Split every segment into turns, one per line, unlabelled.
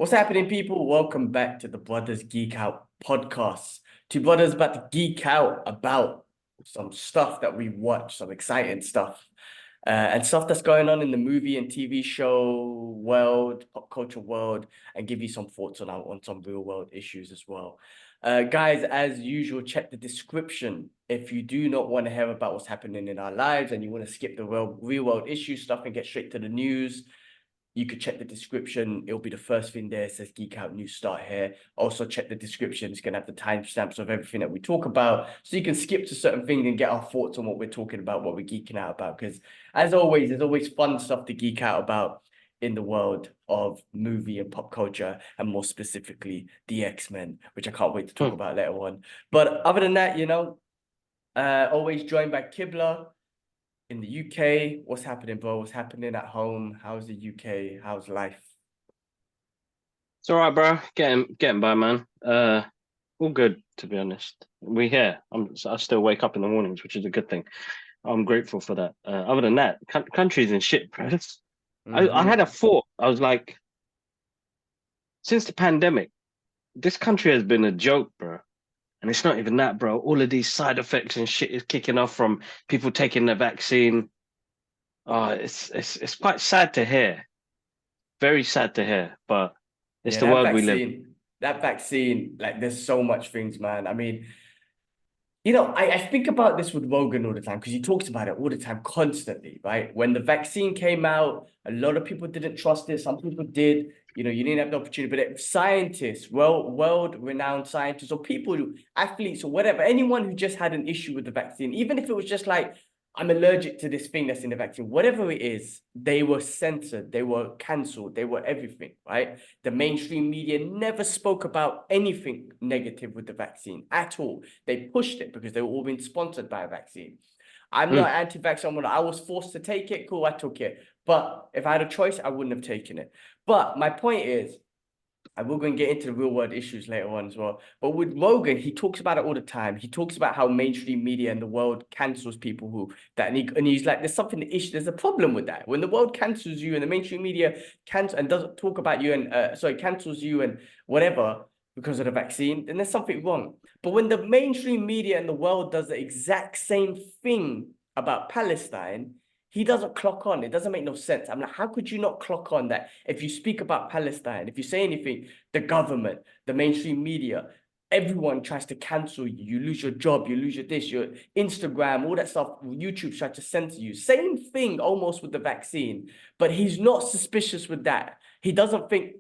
What's happening, people? Welcome back to the Brothers Geek Out podcast. Two brothers about to geek out about some stuff that we watch, some exciting stuff, and stuff that's going on in the movie and TV show world, pop culture world, and give you some thoughts on some real world issues as well. Guys, as usual, check the description if you do not want to hear about what's happening in our lives and you want to skip the real world issue stuff and get straight to the news. You could check the description. It'll be the first thing there. It says Geek Out News Start here. Also check the description. It's going to have the timestamps of everything that we talk about. So you can skip to certain things and get our thoughts on what we're talking about, what we're geeking out about. Because as always, there's always fun stuff to geek out about in the world of movie and pop culture, and more specifically, the X-Men, which I can't wait to talk about later on. But other than that, always joined by Kibla in the UK. What's happening, bro? What's happening at home? How's the UK? How's life?
It's all right, bro. Getting by, man. All good, to be honest. We here. I still wake up in the mornings, which is a good thing. I'm grateful for that. Other than that, country's in shit, bro. I had a thought. I was like, since the pandemic, this country has been a joke, bro. And it's not even that, bro. All of these side effects and shit is kicking off from people taking the vaccine. Oh, it's quite sad to hear. Very sad to hear, but it's
Yeah,
the world we live in.
that vaccine, like there's so much things, man. I mean, I think about this with Rogan all the time because he talks about it all the time, constantly, right? When the vaccine came out, a lot of people didn't trust it. Some people did. You didn't have the opportunity, but scientists, world-renowned scientists, or people, athletes, or whatever, anyone who just had an issue with the vaccine, even if it was just like, I'm allergic to this thing that's in the vaccine, whatever it is, they were censored, they were cancelled, they were everything, right? The mainstream media never spoke about anything negative with the vaccine at all. They pushed it because they were all being sponsored by a vaccine. I'm not anti-vaccine. I was forced to take it. Cool, I took it. But if I had a choice, I wouldn't have taken it. But my point is, and we're going to get into the real world issues later on as well. But with Rogan, he talks about it all the time. He talks about how mainstream media and the world cancels people and he's like, there's something issue. There's a problem with that. When the world cancels you and the mainstream media cancels and doesn't talk about you and cancels you and whatever because of the vaccine, then there's something wrong. But when the mainstream media and the world does the exact same thing about Palestine, he doesn't clock on. It doesn't make no sense. I'm like, how could you not clock on that? If you speak about Palestine, if you say anything, the government, the mainstream media, everyone tries to cancel you. You lose your job, you lose your Instagram, all that stuff. YouTube tries to censor you. Same thing almost with the vaccine, but he's not suspicious with that. He doesn't think,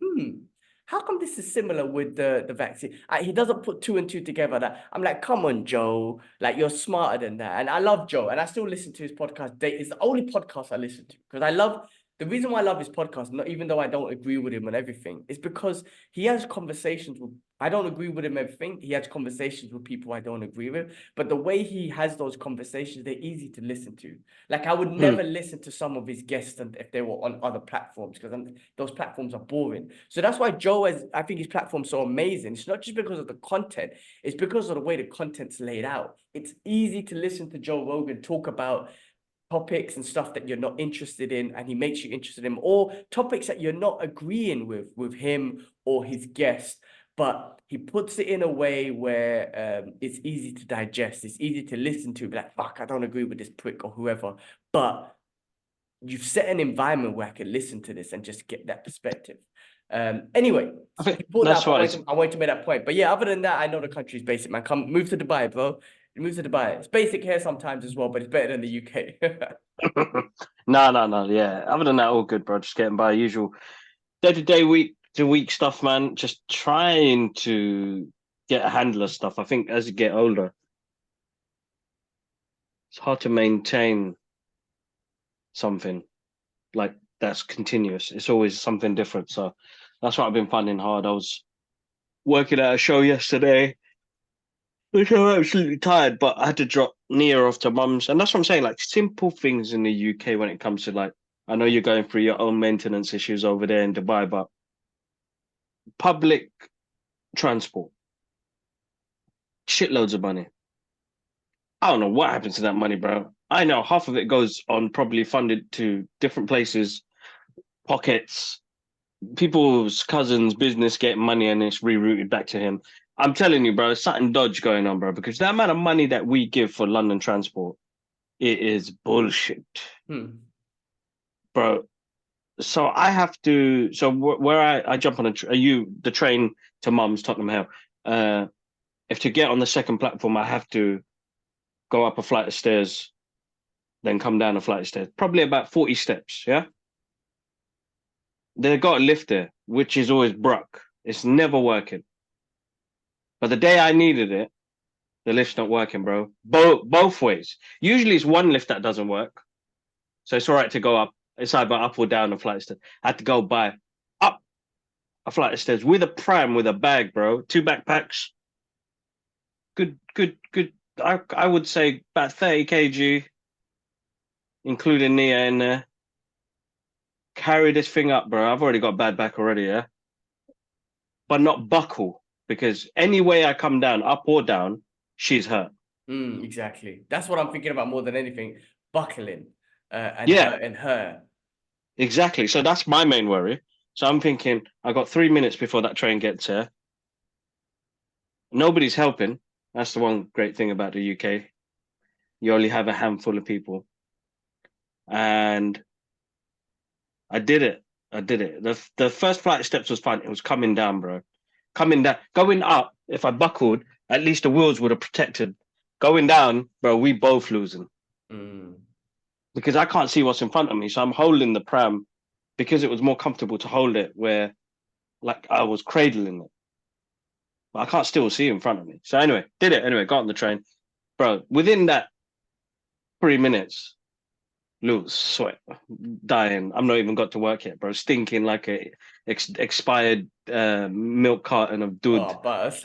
how come this is similar with the vaccine? He doesn't put two and two together. That I'm like, come on, Joe. Like, you're smarter than that. And I love Joe, and I still listen to his podcast. It's the only podcast I listen to because I love the reason why I love his podcast, not even though I don't agree with him on everything, is because he has conversations with. I don't agree with him everything. He has conversations with people I don't agree with, but the way he has those conversations, they're easy to listen to. Like, I would never listen to some of his guests if they were on other platforms because those platforms are boring. So that's why I think his platform's so amazing. It's not just because of the content, it's because of the way the content's laid out. It's easy to listen to Joe Rogan talk about topics and stuff that you're not interested in, and he makes you interested in, or topics that you're not agreeing with him or his guest, but he puts it in a way where it's easy to digest, it's easy to listen to, be like, fuck, I don't agree with this prick or whoever, but you've set an environment where I can listen to this and just get that perspective. Anyway,
I think
brought that
that's
up.
why
I wanted to make that point. But yeah, other than that, I know the country's basic, man. Come move to Dubai, bro. Move to Dubai. It's basic here sometimes as well, but it's better than the UK.
no. Yeah. Other than that, all good, bro. Just getting by usual day-to-day, week-to-week stuff, man. Just trying to get a handle of stuff. I think as you get older, it's hard to maintain something like that's continuous. It's always something different. So that's what I've been finding hard. I was working at a show yesterday, which I'm absolutely tired, but I had to drop Nia off to mum's. And that's what I'm saying, like simple things in the UK when it comes to like, I know you're going through your own maintenance issues over there in Dubai, but public transport, shitloads of money. I don't know what happens to that money, bro. I know half of it goes on probably funded to different places, pockets. people's cousins' business getting money and it's rerouted back to him. I'm telling you, bro, there's something dodge going on, bro, because the amount of money that we give for London transport, it is bullshit, bro. So I have to. So where I jump on the train to Mum's Tottenham Hill. If to get on the second platform, I have to go up a flight of stairs, then come down a flight of stairs, probably about 40 steps. Yeah, they got a lift there, which is always broke. It's never working. But the day I needed it, the lift's not working, bro. Both ways. Usually it's one lift that doesn't work, so it's all right to go up. It's either up or down a flight of stairs. I had to go by up a flight of stairs with a pram with a bag, bro. 2 backpacks. Good. I would say about 30 kg, including Nia in there. Carry this thing up, bro. I've already got a bad back already, yeah. But not buckle, because any way I come down, up or down, she's hurt.
Exactly. That's what I'm thinking about more than anything. Buckling and hurting her.
Exactly. So that's my main worry. So I'm thinking, I got 3 minutes before that train gets here. Nobody's helping. That's the one great thing about the UK. You only have a handful of people. And I did it. The first flight of steps was fine. It was coming down, bro. Coming down. Going up, if I buckled, at least the wheels would have protected. Going down, bro, we both losing. Because I can't see what's in front of me. So I'm holding the pram because it was more comfortable to hold it where like I was cradling it. But I can't still see in front of me. So anyway, did it. Anyway, got on the train. Bro, within that 3 minutes, lose, sweat, dying. I'm not even got to work yet, bro. Stinking like a expired milk carton of dud.
Oh, but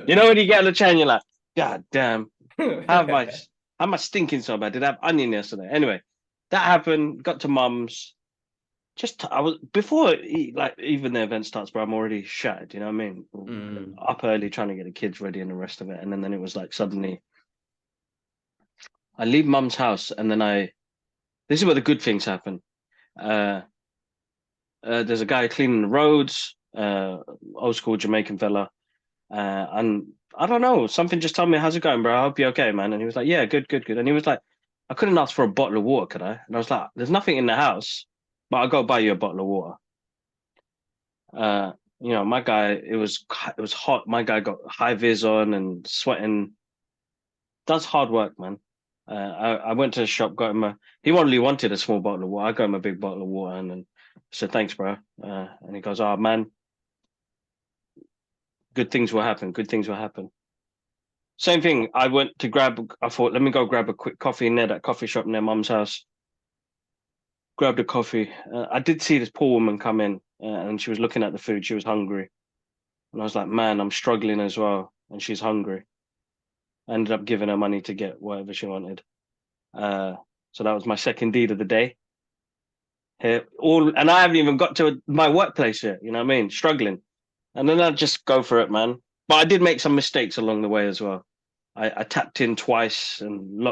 you know when you get on the train, you're like, God damn, how am I stinking so bad? Did I have onion yesterday? Anyway, that happened. Got to Mum's. I was before like even the event starts, bro. I'm already shattered. You know what I mean? Up early trying to get the kids ready and the rest of it, and then it was like suddenly I leave Mum's house, and then this is where the good things happen. There's a guy cleaning the roads, old school Jamaican fella, and I don't know, something just told me, how's it going, bro? I hope you're okay, man. And he was like, yeah, good. And he was like, I couldn't ask for a bottle of water, could I? And I was like, there's nothing in the house, but I'll go buy you a bottle of water. My guy, it was hot. My guy got high vis on and sweating. Does hard work, man. I went to the shop, got him he only wanted a small bottle of water. I got him a big bottle of water and then I said, thanks, bro. And he goes, oh, man, good things will happen. Same thing. I thought, let me go grab a quick coffee near that coffee shop near Mum's house. Grabbed a coffee. I did see this poor woman come in and she was looking at the food. She was hungry. And I was like, man, I'm struggling as well. And she's hungry. I ended up giving her money to get whatever she wanted. So that was my second deed of the day. And I haven't even got to my workplace yet. You know what I mean? Struggling. And then I just go for it, man. But I did make some mistakes along the way as well. I tapped in twice, and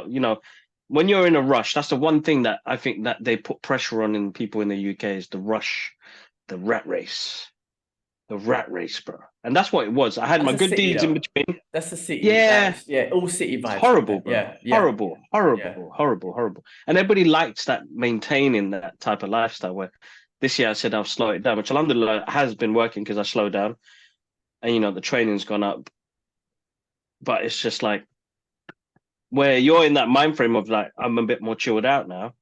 when you're in a rush, that's the one thing that I think that they put pressure on in people in the UK is the rush, the rat race, bro. And that's what it was. I had my good deeds in between.
That's the city.
Yeah,
all city vibes.
It's horrible, bro.
Yeah.
Horrible. And everybody likes that, maintaining that type of lifestyle. Where this year I said I'll slow it down, which alhamdulillah has been working because I slowed down, and the training's gone up. But it's just like where you're in that mind frame of like I'm a bit more chilled out now.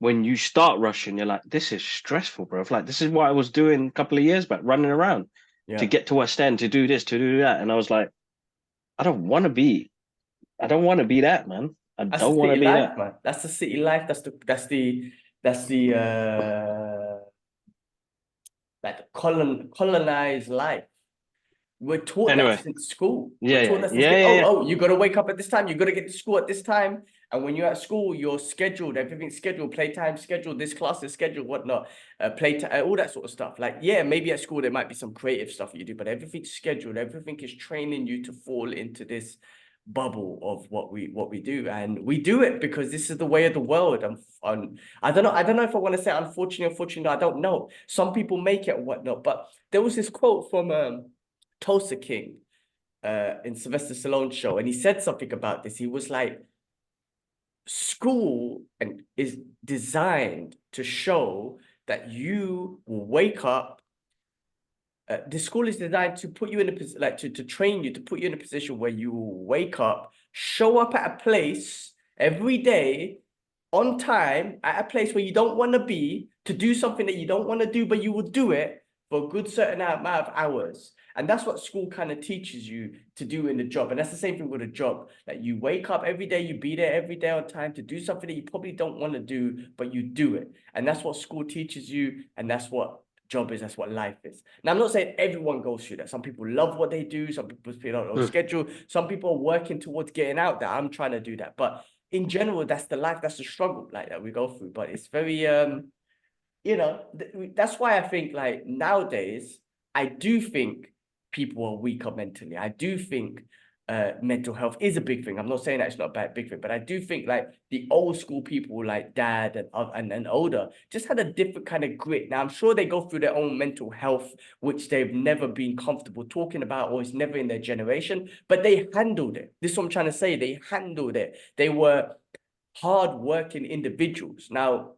When you start rushing, you're like, this is stressful, bro. Like this is what I was doing a couple of years back, running around to get to West End, to do this, to do that, and I was like, I don't want to be that, man. I don't want to be that,
man. That's the city life. That's the like the colonized life. We're taught that since school. Oh, you got to wake up at this time. You got to get to school at this time. And when you're at school, you're scheduled. Everything's scheduled. Playtime scheduled. This class is scheduled. Whatnot. Playtime. All that sort of stuff. Like, yeah, maybe at school there might be some creative stuff you do, but everything's scheduled. Everything is training you to fall into this bubble of what we do, and we do it because this is the way of the world. I don't know if I want to say unfortunately, I don't know. Some people make it or whatnot, but there was this quote from Tulsa King in Sylvester Stallone's show, and he said something about this. He was like, school is designed to show that you will wake up. The school is designed to put you in a position, like to train you, to put you in a position where you will wake up, show up at a place every day on time, at a place where you don't want to be, to do something that you don't want to do, but you will do it for a good certain amount of hours. And that's what school kind of teaches you to do in the job. And that's the same thing with a job. Like you wake up every day, you be there every day on time to do something that you probably don't want to do, but you do it. And that's what school teaches you. And that's what job is. That's what life is. Now, I'm not saying everyone goes through that. Some people love what they do. Some people feel on schedule. Some people are working towards getting out there. I'm trying to do that. But in general, that's the life, that's the struggle like that we go through. But it's very, that's why I think like nowadays, I do think people are weaker mentally. I do think mental health is a big thing. I'm not saying that it's not a big thing, but I do think like the old school people like dad and older just had a different kind of grit. Now, I'm sure they go through their own mental health, which they've never been comfortable talking about, or it's never in their generation, but they handled it. This is what I'm trying to say. They handled it. They were hard-working individuals. Now,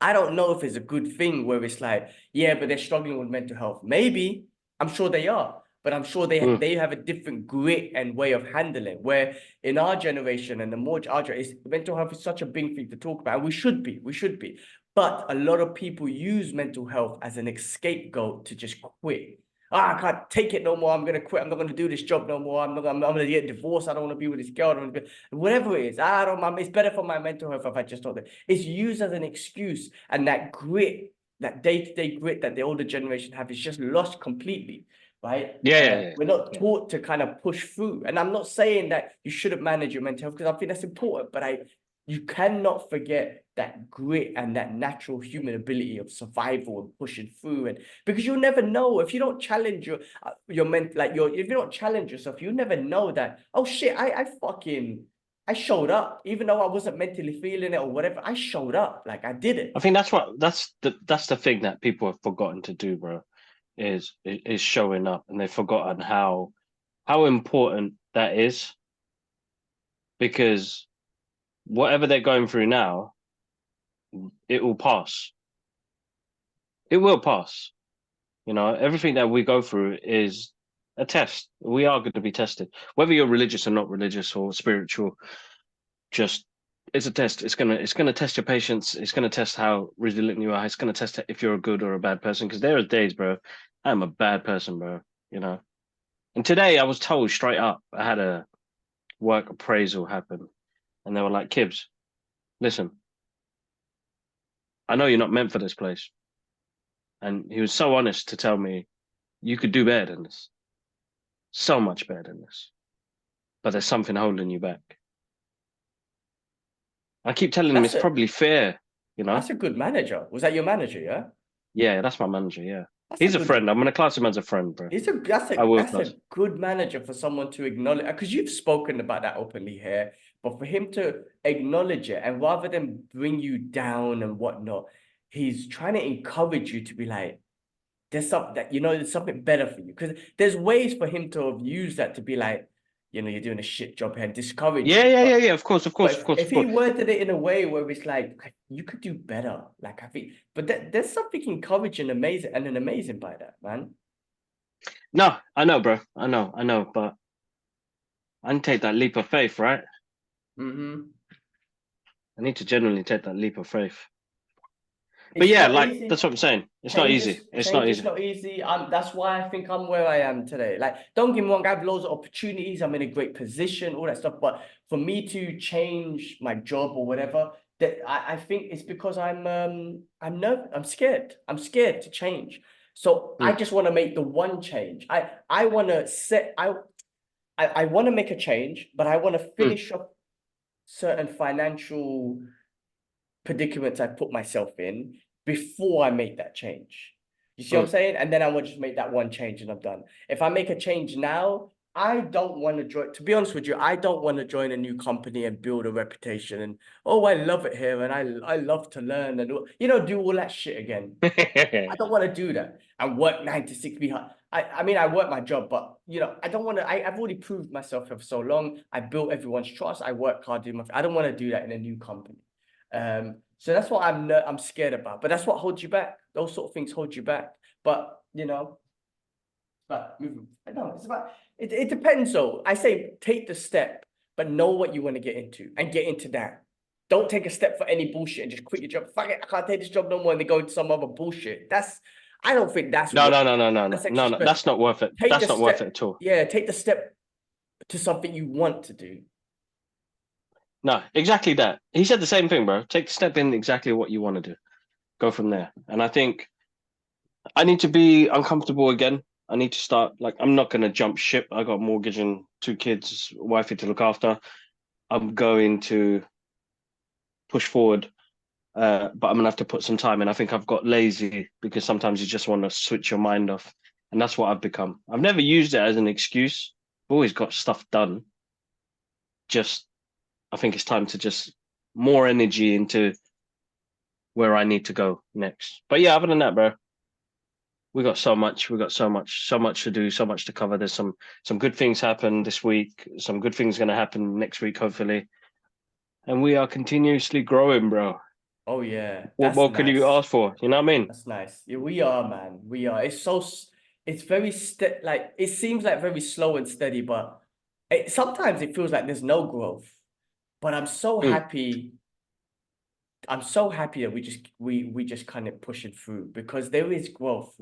I don't know if it's a good thing where it's like, yeah, but they're struggling with mental health. Maybe, I'm sure they are, but I'm sure they have a different grit and way of handling. Where in our generation and the more our generation, mental health is such a big thing to talk about. And we should be. But a lot of people use mental health as an scapegoat to just quit. I can't take it no more. I'm gonna quit. I'm not gonna do this job no more. I'm gonna get divorced. I don't want to be with this girl. Whatever it is. I don't. It's better for my mental health if I just don't. It's used as an excuse, and that grit, that day-to-day grit that the older generation have, is just lost completely. Right? We're not taught to kind of push through. And I'm not saying that you shouldn't manage your mental health, because I think that's important, but you cannot forget that grit and that natural human ability of survival and pushing through. And because you'll never know if you don't challenge if you don't challenge yourself, you never know that, oh shit, I showed up, even though I wasn't mentally feeling it or whatever. I showed up, like I did it.
I think that's the thing that people have forgotten to do, bro, is showing up, and they've forgotten how important that is, because whatever they're going through now, it will pass. It will pass. You know, everything that we go through is a test. We are going to be tested, whether you're religious or not religious or spiritual. Just it's a test. It's gonna test your patience. It's gonna test how resilient you are. It's gonna test if you're a good or a bad person. Because there are days, bro, I'm a bad person, bro. You know. And today I was told straight up, I had a work appraisal happen, and they were like, "Kibbs, listen, I know you're not meant for this place." And he was so honest to tell me, "You could do better than this, so much better than this, but there's something holding you back." I keep telling him it's probably fear, you know.
That's a good manager. Was that your manager? Yeah.
Yeah, that's my manager. Yeah, he's a friend. I'm gonna class him as a friend, bro.
That's a good manager for someone to acknowledge, because you've spoken about that openly here. But for him to acknowledge it, and rather than bring you down and whatnot, he's trying to encourage you to be like, there's something that, there's something better for you. Because there's ways for him to have used that to be like, you're doing a shit job here and discourage you.
Yeah. Of course.
If he worded it in a way where it's like you could do better, like I think, but there's something encouraging, amazing, and amazing by that, man.
No, I know, bro. I know, but I need to take that leap of faith, right?
Mm-hmm.
I need to genuinely take that leap of faith. But yeah, like
easy.
that's what I'm saying. It's not easy. It's not easy.
It's not easy. That's why I think I'm where I am today. Like, don't get me wrong, I have loads of opportunities. I'm in a great position, all that stuff. But for me to change my job or whatever, that I think it's because I'm nervous. I'm scared. I'm scared to change. So I just want to make the one change. I want to I want to make a change, but I want to finish up certain financial predicaments I put myself in before I make that change. You see what I'm saying? And then I will just make that one change and I'm done. If I make a change now, I don't want to join, to be honest with you, I don't want to join a new company and build a reputation and, oh, I love it here and I love to learn and, do all that shit again. I don't want to do that and work 9 to 6 behind. I mean, I work my job, but, I don't want to, I've already proved myself for so long. I built everyone's trust. I work hard, I don't want to do that in a new company. So that's what I'm scared about, but that's what holds you back. Those sort of things hold you back. But, but I know it's about it depends though. I say take the step, but know what you want to get into and get into that. Don't take a step for any bullshit and just quit your job. Fuck it, I can't take this job no more and they go into some other bullshit. I don't think that's
No,
worth
no, no, no, no, no,
that's
no,
actually
no.
stressful.
That's not worth it.
Take the
That's not worth it
step,
at all.
yeah, take the step to something you want to do.
No, exactly that. He said the same thing, bro. Take the step in exactly what you want to do. Go from there. And I think I need to be uncomfortable again. I need to start, like, I'm not going to jump ship. I got a mortgage and 2 kids, wifey to look after. I'm going to push forward, but I'm going to have to put some time in. I think I've got lazy because sometimes you just want to switch your mind off. And that's what I've become. I've never used it as an excuse. I've always got stuff done. Just, I think it's time to just more energy into where I need to go next. But yeah, other than that, bro, we got so much to do, so much to cover. There's some good things happen this week, some good things going to happen next week, hopefully, and we are continuously growing, bro.
Oh yeah,
What
that's
more could you
nice.
ask for? You know what I mean?
That's nice. Yeah, we are, man. We are. It's very like it seems like very slow and steady, but sometimes it feels like there's no growth. But I'm so
Mm.
happy. I'm so happy that we just kind of pushing through because there is growth.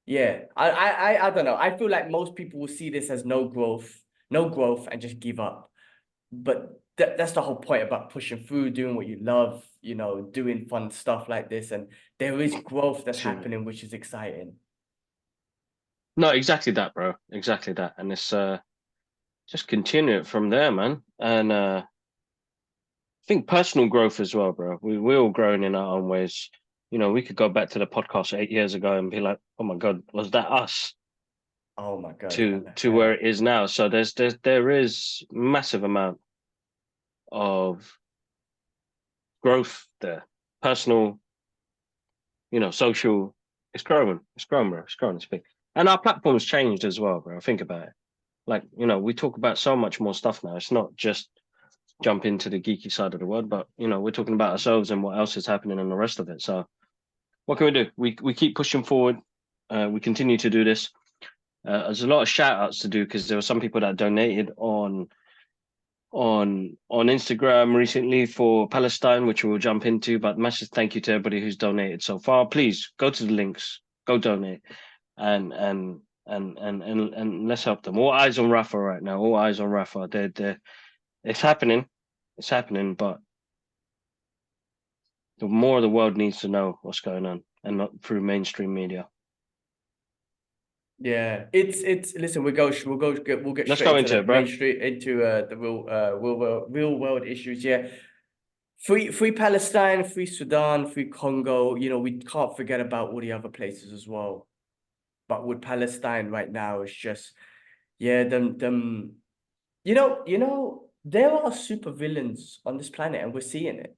Yeah. I don't know. I feel like most people will see this as no growth, and just give up. But that's the whole point about pushing through, doing what you love, doing fun stuff like this. And there is growth that's
Shoot.
happening, which is exciting.
No, exactly that, bro. Exactly that, and it's just continue it from there, man. And I think personal growth as well, bro. We're all growing in our own ways. You know, we could go back to the podcast 8 years ago and be like, "Oh my God, was that us?"
Oh my God, how
To
the
where
hell?
it is now. So there is massive amount of growth there. Personal, social. It's growing. It's growing, bro. It's growing. It's big. And our platform's changed as well, bro. Think about it. Like, we talk about so much more stuff now. It's not just jump into the geeky side of the world, but we're talking about ourselves and what else is happening and the rest of it. So what can we do? We keep pushing forward. We continue to do this. There's a lot of shout outs to do because there were some people that donated on Instagram recently for Palestine, which we'll jump into. But massive thank you to everybody who's donated so far. Please go to the links, go donate, and let's help them. All eyes on Rafa right now. All eyes on Rafa. It's happening. It's happening, but the more the world needs to know what's going on, and not through mainstream media.
Yeah, listen, we'll get
Let's
straight
go
into
into
the
it, bro.
into the real world issues. Yeah. Free Palestine, free Sudan, free Congo. We can't forget about all the other places as well. But with Palestine right now, it's just, yeah, them. There are super villains on this planet, and we're seeing it.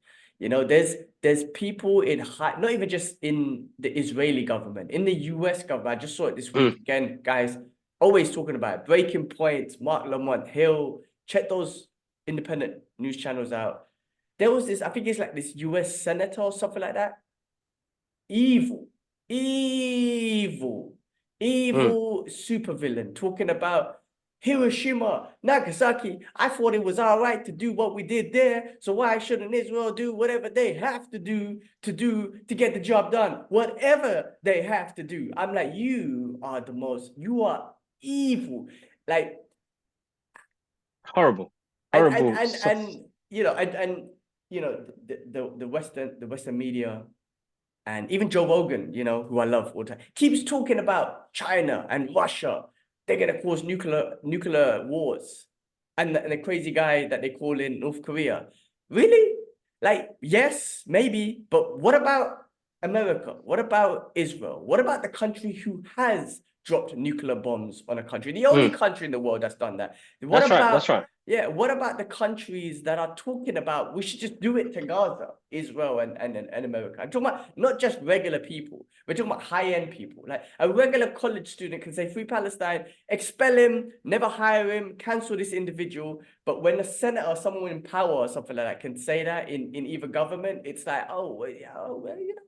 There's people in high, not even just in the Israeli government, in the US government. I just saw it this week
Mm.
again, guys. Always talking about it. Breaking Point, Mark Lamont Hill. Check those independent news channels out. There was this, I think it's like this US senator or something like that. Evil, evil,
Mm.
evil supervillain talking about Hiroshima, Nagasaki. I thought it was all right to do what we did there. So why shouldn't Israel do whatever they have to do to get the job done? Whatever they have to do. I'm like, you are evil. Like,
Horrible,
and and
horrible
and
stuff.
and the Western media. And even Joe Rogan, who I love all the time, keeps talking about China and Russia. They're gonna cause nuclear wars. And the crazy guy that they call in North Korea. Really? Like, yes, maybe, but what about America? What about Israel? What about the country who has dropped nuclear bombs on a country. The only country in the world that's done that. What
That's
about,
right. That's right.
Yeah, what about the countries that are talking about we should just do it to Gaza, Israel, and America? I'm talking about not just regular people. We're talking about high-end people. Like a regular college student can say, "Free Palestine," expel him, never hire him, cancel this individual. But when a senator or someone in power or something like that can say that in either government, it's like, oh, well, yeah, oh, well, you know,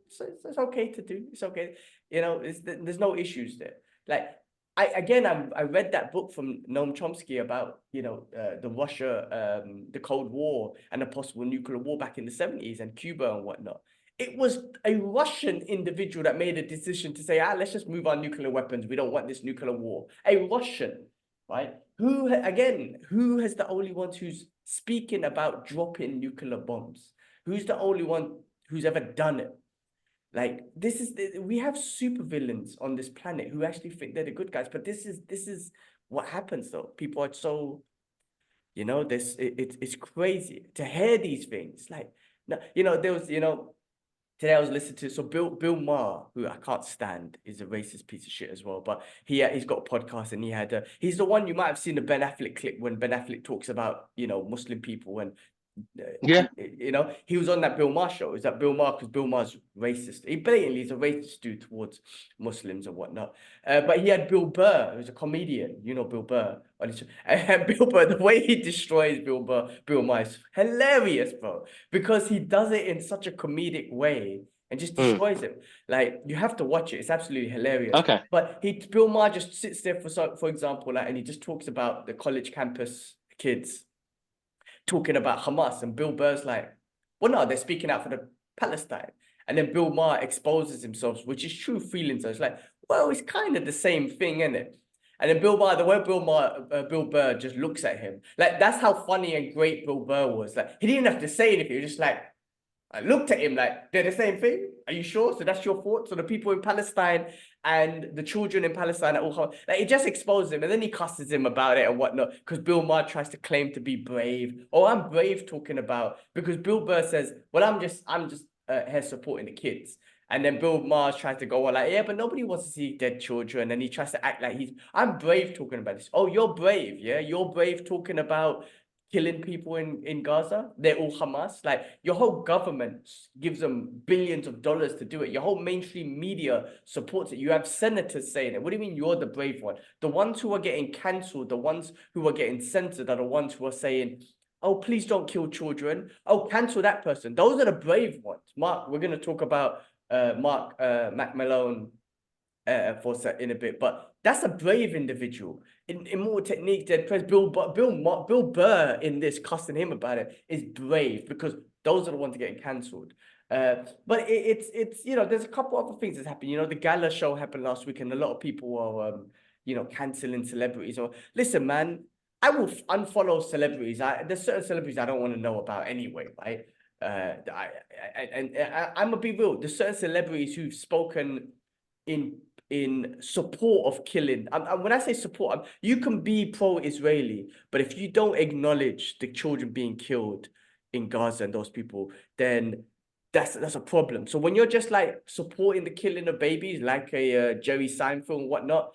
it's okay to do. It's okay. You know, there's no issues there. Like, I read that book from Noam Chomsky about, you know, the Cold War and the possible nuclear war back in the 70s and Cuba and whatnot. It was a Russian individual that made a decision to say, let's just move our nuclear weapons. We don't want this nuclear war. A Russian, right? Who has the only ones who's speaking about dropping nuclear bombs? Who's the only one who's ever done it? Like, we have supervillains on this planet who actually think they're the good guys, but this is what happens though. People are so, you know, it's crazy to hear these things. Like, no, you know, there was, you know, today I was listening to, so Bill Maher, who I can't stand, is a racist piece of shit as well. But he's got a podcast, and he's the one you might have seen the Ben Affleck clip when Ben Affleck talks about, you know, Muslim people and you know, he was on that Bill Maher show. Is that Bill Maher? Because Bill Maher's racist. He blatantly is a racist dude towards Muslims and whatnot. But he had Bill Burr, who's a comedian. You know Bill Burr. And Bill Burr, the way he destroys Bill Maher is hilarious, bro. Because he does it in such a comedic way and just destroys him. Like, you have to watch it. It's absolutely hilarious.
Okay.
But Bill Maher just sits there for example, like, and he just talks about the college campus kids talking about Hamas, and Bill Burr's like, well, no, they're speaking out for the Palestine. And then Bill Maher exposes himself, which is true feelings. So it's like, well, it's kind of the same thing, isn't it? And then Bill Maher, the way Bill Burr just looks at him, like, that's how funny and great Bill Burr was. Like, he didn't have to say anything. He was just like, I looked at him like, they're the same thing? Are you sure? So that's your thought? So the people in Palestine and the children in Palestine are all, like, it just exposes him, and then he cusses him about it and whatnot, because Bill Maher tries to claim to be brave. Oh, I'm brave talking about, because Bill Burr says, well, I'm just here supporting the kids. And then Bill Maher tries to go on like, yeah, but nobody wants to see dead children. And he tries to act like I'm brave talking about this. Oh, you're brave, yeah? You're brave talking about killing people in Gaza. They're all Hamas. Like, your whole government gives them billions of dollars to do it. Your whole mainstream media supports it. You have senators saying it. What do you mean you're the brave one? The ones who are getting cancelled, the ones who are getting censored are the ones who are saying, oh, please don't kill children. Oh, cancel that person. Those are the brave ones. Mark, we're going to talk about Mac Malone in a bit, but that's a brave individual. In more techniques, Bill Burr in this, cussing him about it, is brave, because those are the ones getting cancelled. But it's you know, there's a couple other things that's happened. You know, the gala show happened last week, and a lot of people are you know, cancelling celebrities. Or listen, man, I will unfollow celebrities. There's certain celebrities I don't want to know about anyway, right? I'm gonna be real. There's certain celebrities who've spoken in support of killing. When I say support, you can be pro-Israeli, but if you don't acknowledge the children being killed in Gaza and those people, then that's a problem. So when you're just like supporting the killing of babies, like a Jerry Seinfeld and whatnot,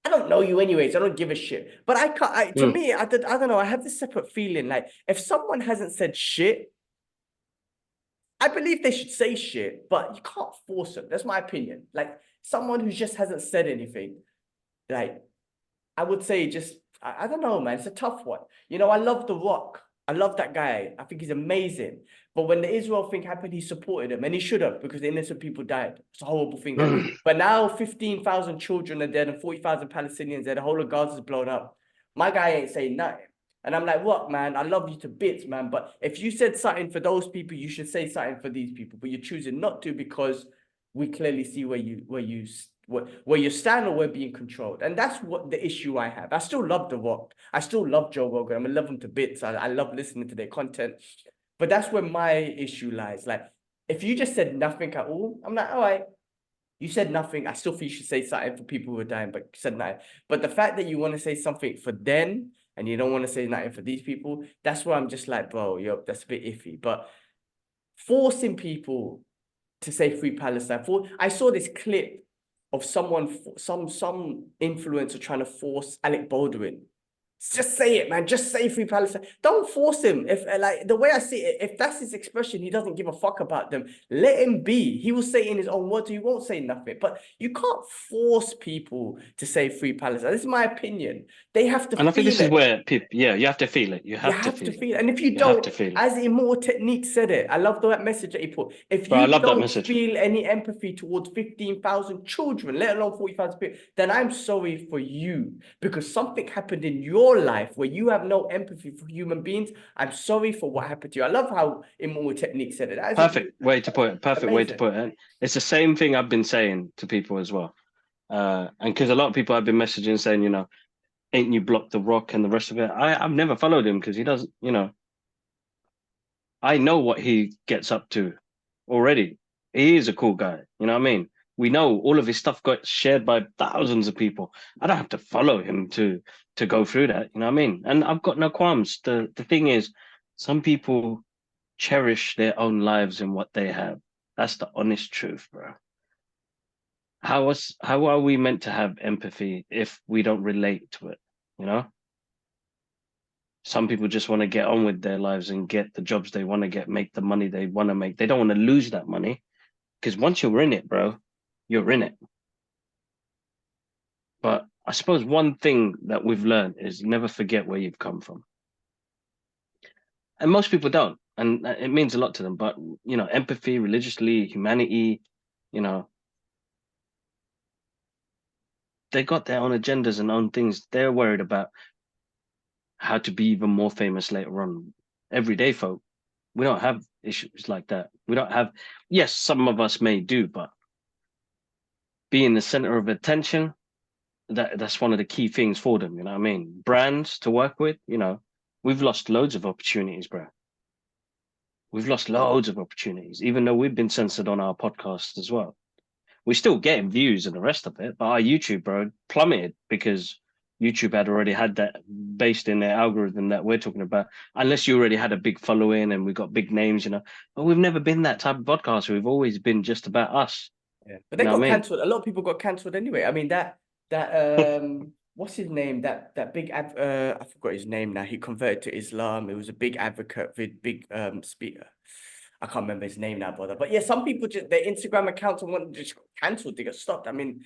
I don't know you anyways. I don't give a shit. But I can't. To me, I don't know. I have this separate feeling. Like, if someone hasn't said shit, I believe they should say shit, but you can't force them. That's my opinion. Like, someone who just hasn't said anything, like, I would say just, I don't know, man. It's a tough one. You know, I love The Rock. I love that guy. I think he's amazing. But when the Israel thing happened, he supported him, and he should have, because innocent people died. It's a horrible thing. But now 15,000 children are dead and 40,000 Palestinians dead. The whole of Gaza's blown up. My guy ain't saying nothing. And I'm like, what, man? I love you to bits, man. But if you said something for those people, you should say something for these people. But you're choosing not to, because we clearly see where you stand, or we're being controlled. And that's what the issue I have. I still love The Rock. I still love Joe Rogan. I'm gonna love them to bits. I love listening to their content. But that's where my issue lies. Like, if you just said nothing at all, I'm like, all right, you said nothing. I still think you should say something for people who are dying, but you said nothing. But the fact that you want to say something for them and you don't want to say nothing for these people, that's where I'm just like, bro, that's a bit iffy. But forcing people to say free Palestine, I saw this clip of someone, some influencer trying to force Alec Baldwin. Just say it, man. Just say Free Palestine. Don't force him. If like the way I see it, if that's his expression, he doesn't give a fuck about them. Let him be. He will say in his own words. He won't say nothing. But you can't force people to say Free Palestine. This is my opinion. They have to
And I think
feel
this is
it.
where people, yeah, you have to feel it. You
You
have to
have to
feel it.
feel it. And if you
You have to
don't,
feel it.
as Immortal Technique said it, I love that message that he put. If
Bro, I
you
love that
don't
message.
feel any empathy towards 15,000 children, let alone 40,000 people, then I'm sorry for you because something happened in your life where you have no empathy for human beings. I'm sorry for what happened to you. I love how Immortal Technique said it. That is
Perfect way to put it. Perfect way to
amazing.
put it. It's the same thing I've been saying to people as well. And because a lot of people have been messaging saying, you know, ain't you blocked The Rock and the rest of it? I've never followed him because he doesn't, you know, I know what he gets up to already. He is a cool guy. You know what I mean? We know all of his stuff got shared by thousands of people. I don't have to follow him to go through that. You know what I mean? And I've got no qualms. The thing is, some people cherish their own lives and what they have. That's the honest truth, bro. How are we meant to have empathy if we don't relate to it? You know? Some people just want to get on with their lives and get the jobs they want to get, make the money they want to make. They don't want to lose that money because once you're in it, bro, you're in it. But I suppose one thing that we've learned is never forget where you've come from. And most people don't. And it means a lot to them. But, you know, empathy, religiously, humanity, you know, they got their own agendas and own things. They're worried about how to be even more famous later on. Everyday folk, we don't have issues like that. We don't have, yes, some of us may do, but being the center of attention, that's one of the key things for them, you know what I mean? Brands to work with, you know, we've lost loads of opportunities, bro. We've lost loads of opportunities, even though we've been censored on our podcast as well. We're still getting views and the rest of it, but our YouTube, bro, plummeted because YouTube had already had that based in their algorithm that we're talking about. Unless you already had a big following and we got big names, you know. But we've never been that type of podcast. We've always been just about us.
Yeah. But
You
they
know what
got
I mean?
cancelled. A lot of people got cancelled anyway. I mean that what's his name? That big I forgot his name now. He converted to Islam. It was a big advocate with big speaker. I can't remember his name now, brother. But yeah, some people just their Instagram accounts and want just got cancelled. They got stopped. I mean,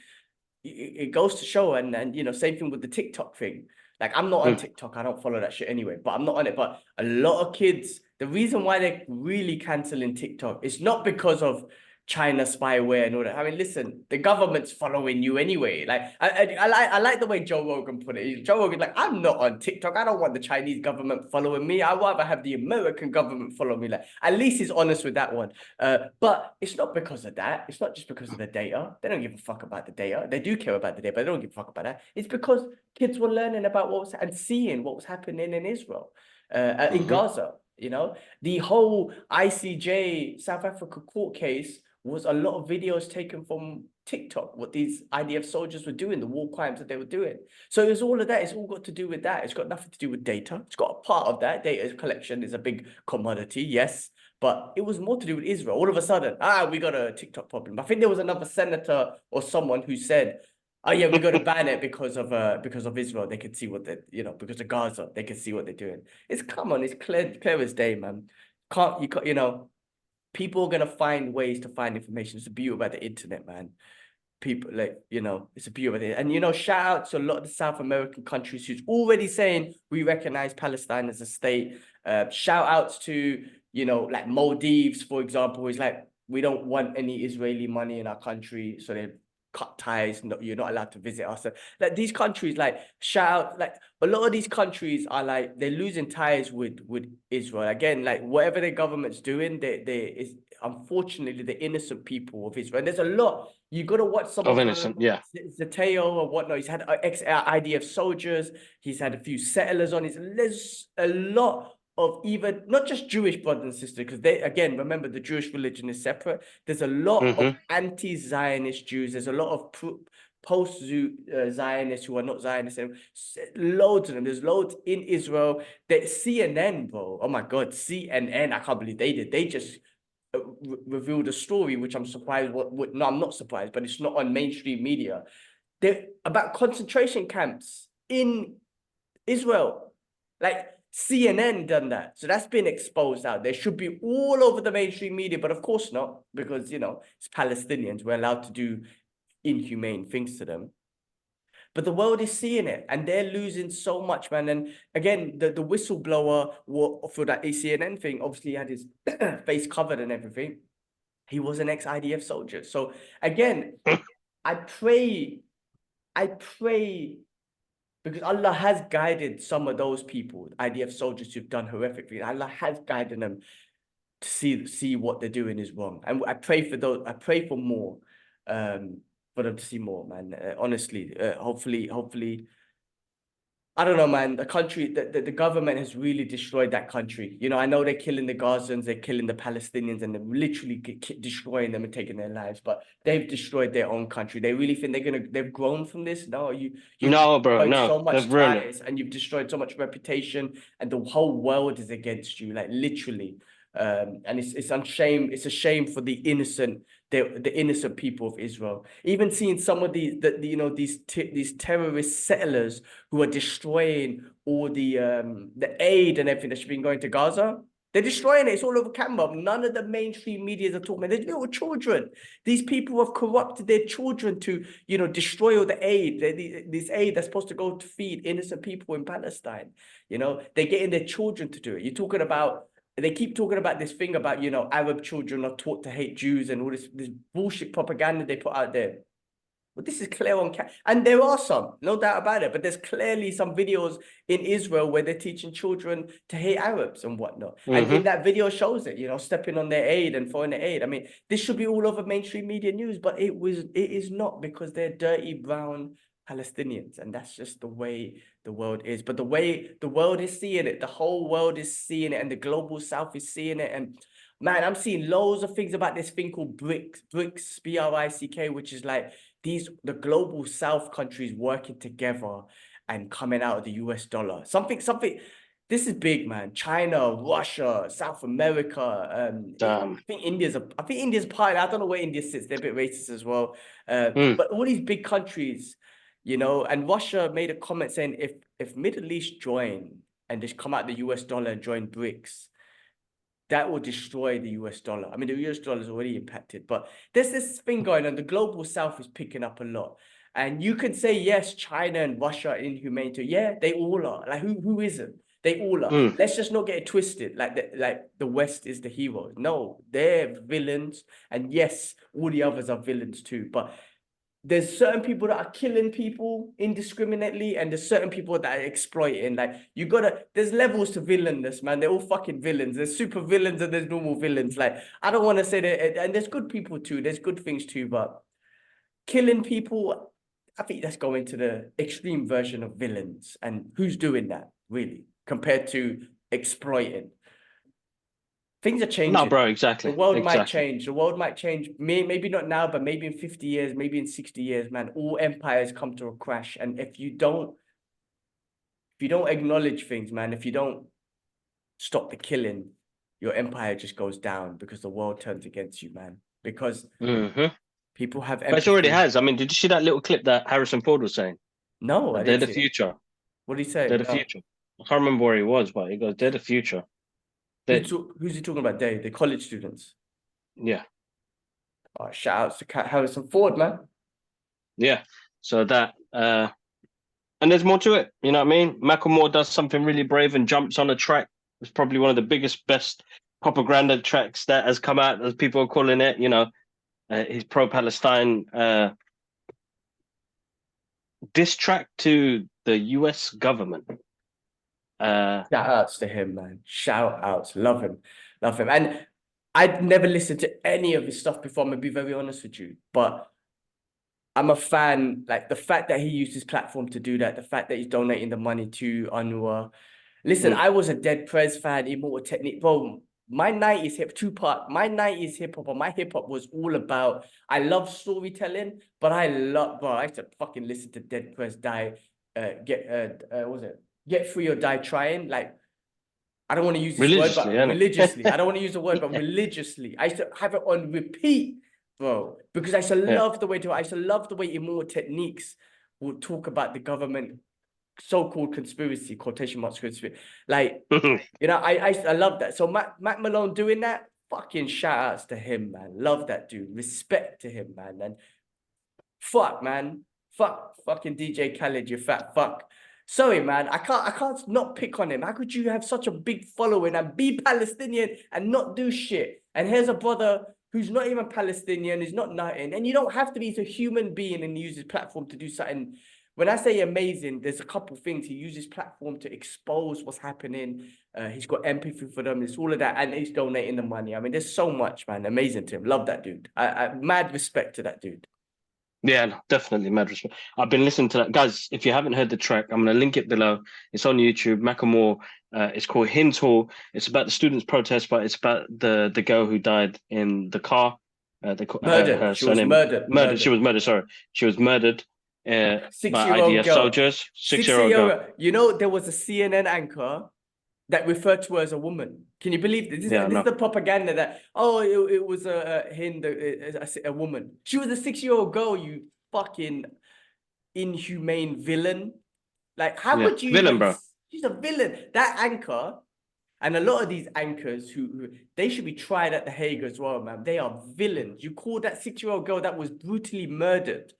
it goes to show, and you know, same thing with the TikTok thing. Like I'm not on
Mm.
TikTok. I don't follow that shit anyway. But I'm not on it. But a lot of kids, the reason why they're really canceling TikTok is not because of China spyware and all that. I mean, listen, the government's following you anyway. Like I like the way Joe Rogan put it. Joe Rogan like, I'm not on TikTok. I don't want the Chinese government following me. I rather have the American government follow me. Like at least he's honest with that one. But it's not because of that. It's not just because of the data. They don't give a fuck about the data. They do care about the data, but they don't give a fuck about that. It's because kids were learning about what was and seeing what was happening in Israel, in Gaza. You know, the whole ICJ South Africa court case was a lot of videos taken from TikTok, what these IDF soldiers were doing, the war crimes that they were doing. So it's all of that. It's all got to do with that. It's got nothing to do with data. It's got a part of that. Data collection is a big commodity, yes. But it was more to do with Israel. All of a sudden, we got a TikTok problem. I think there was another senator or someone who said, oh yeah, we got to ban it because of Israel. They could see what they, you know, because of Gaza, they could see what they're doing. It's come on, it's clear as day, man. Can't, you know, people are gonna find ways to find information. It's the beauty about the internet, man. People like, you know, it's a beauty of it. And you know, shout out to a lot of the South American countries who's already saying we recognize Palestine as a state. Shout outs to, you know, like Maldives, for example, is like, we don't want any Israeli money in our country, so they cut ties. No, you're not allowed to visit us. Like these countries, like shout out, like a lot of these countries are like they're losing ties with Israel. Again, like whatever their government's doing, they is unfortunately the innocent people of Israel. And there's a lot. You got to watch some
Of
of
innocent, yeah.
Zateo or whatnot. He's had ex-IDF soldiers. He's had a few settlers on his. There's a lot of even not just Jewish brothers and sisters, because they again remember the Jewish religion is separate. There's a lot of anti-Zionist Jews. There's a lot of post-Zionists who are not Zionists. Loads of them. There's loads in Israel. That CNN, bro. Oh my God, CNN. I can't believe they did. They just revealed a story, which I'm surprised. No, I'm not surprised, but it's not on mainstream media. They're about concentration camps in Israel. Like CNN done that. So that's been exposed out. They should be all over the mainstream media, but of course not, because it's Palestinians. We're allowed to do inhumane things to them. But the world is seeing it, and they're losing so much, man. And again, the whistleblower for that CNN thing obviously had his face covered and everything. He was an ex-IDF soldier. So again, I pray, because Allah has guided some of those people, IDF soldiers who've done horrific things. Allah has guided them to see what they're doing is wrong. And I pray for those. I pray for more. For them to see more, man. Honestly, hopefully, I don't know, man. The government has really destroyed that country. I know they're killing the Gazans, they're killing the Palestinians, and they're literally destroying them and taking their lives. But they've destroyed their own country. They really think they've grown from this? No, you've
No, bro,
destroyed
no,
so much
they've ruined it.
ties, and you've destroyed so much reputation, and the whole world is against you, like literally. And it's a shame for the innocent people of Israel. Even seeing some of these terrorist settlers who are destroying all the aid and everything that's been going to Gaza. They're destroying it. It's all over camera. None of the mainstream media are talking about. There's little children. These people have corrupted their children to, destroy all the aid. This aid that's supposed to go to feed innocent people in Palestine. They're getting their children to do it. They keep talking about this thing about, Arab children are taught to hate Jews and all this bullshit propaganda they put out there. But this is clear on camera. And there are some, no doubt about it. But there's clearly some videos in Israel where they're teaching children to hate Arabs and whatnot. And in that video shows it, stepping on their aid and throwing their aid. I mean, this should be all over mainstream media news, but it is not, because they're dirty, brown Palestinians, and that's just the way the world is. But the way the world is seeing it, the whole world is seeing it, and the global south is seeing it. And man, I'm seeing loads of things about this thing called BRICS, BRICK, which is like the global south countries working together and coming out of the US dollar. Something. This is big, man. China, Russia, South America. I think India's part. I don't know where India sits. They're a bit racist as well. But all these big countries. And Russia made a comment saying if Middle East join and just come out the US dollar and join BRICS, that will destroy the US dollar. I mean, the US dollar is already impacted, but there's this thing going on. The global south is picking up a lot. And you can say, yes, China and Russia are inhumane too. Yeah, they all are. Like, who isn't? They all are. Let's just not get it twisted. Like the West is the hero. No, they're villains. And yes, all the others are villains too. But there's certain people that are killing people indiscriminately, and there's certain people that are exploiting. Like, there's levels to villainness, man. They're all fucking villains. There's super villains and there's normal villains. Like, I don't want to say that, and there's good people too. There's good things too, but killing people, I think that's going to the extreme version of villains. And who's doing that, really, compared to exploiting? Things are changing.
No, bro, exactly.
The world might change. The world might change. Maybe not now, but maybe in 50 years, maybe in 60 years, man, all empires come to a crash. And if you don't acknowledge things, man, if you don't stop the killing, your empire just goes down, because the world turns against you, man. Because people have empathy.
But it already has. I mean, did you see that little clip that Harrison Ford was saying?
No, I
They're
didn't
the
see
future.
What did he say?
They're the future. I can't remember where he was, but he goes, they're the future.
Who's he talking about? The college students.
Yeah.
Oh, shout outs to Harrison Ford, man.
Yeah. So that and there's more to it. You know what I mean? Macklemore does something really brave and jumps on a track. It's probably one of the best propaganda tracks that has come out, as people are calling it. His pro-Palestine diss track to the US government.
Shout outs to him, man. Shout outs. Love him. And I'd never listened to any of his stuff before, I'm gonna be very honest with you. But I'm a fan. Like, the fact that he used his platform to do that, the fact that he's donating the money to UNRWA. Listen, I was a Dead Prez fan, Immortal Technique. Bro, my 90s hip hop, or my hip hop was all about, I love storytelling, but I used to fucking listen to Dead Prez Die, Get Free or Die Trying. Like, I don't want to use this word,
Religiously,
but
innit?
religiously. I don't want to use the word, but
Yeah.
religiously. I used to have it on repeat, bro, because I used to
Yeah.
love the way I used to love the way Immortal Techniques would talk about the government so-called conspiracy, quotation marks conspiracy. Like, you know, I love that. So Mac Malone doing that, fucking shout outs to him, man. Love that dude. Respect to him, man. And fuck, man. Fucking DJ Khaled, you fat fuck. Sorry, man. I can't not pick on him. How could you have such a big following and be Palestinian and not do shit? And here's a brother who's not even Palestinian, is not nothing. And you don't have to be a human being and use his platform to do something. When I say amazing, there's a couple things. He uses platform to expose what's happening. He's got empathy for them. It's all of that. And he's donating the money. I mean, there's so much, man. Amazing to him. Love that dude. I mad respect to that dude.
Yeah, no, definitely mad respect. I've been listening to that, guys. If you haven't heard the track, I'm gonna link it below. It's on YouTube. Macklemore. It's called Hymns Hall. It's about the students' protest, but it's about the girl who died in the car.
Murdered.
Her
She was
surname murdered. She was murdered. Sorry, she was murdered. By
6-year-old
IDF
girl.
soldiers. 6-year-old
6-year-old
girl.
girl. You know, there was a CNN anchor that referred to her as a woman. Can you believe this?
Yeah,
This is
no.
the propaganda that, oh, it was a woman. She was a 6-year-old girl, you fucking inhumane villain. Like, how
Yeah,
could you
villain,
even?
bro.
She's a villain. That anchor, and a lot of these anchors who they should be tried at the Hague as well, man. They are villains. You called that 6-year-old girl that was brutally murdered.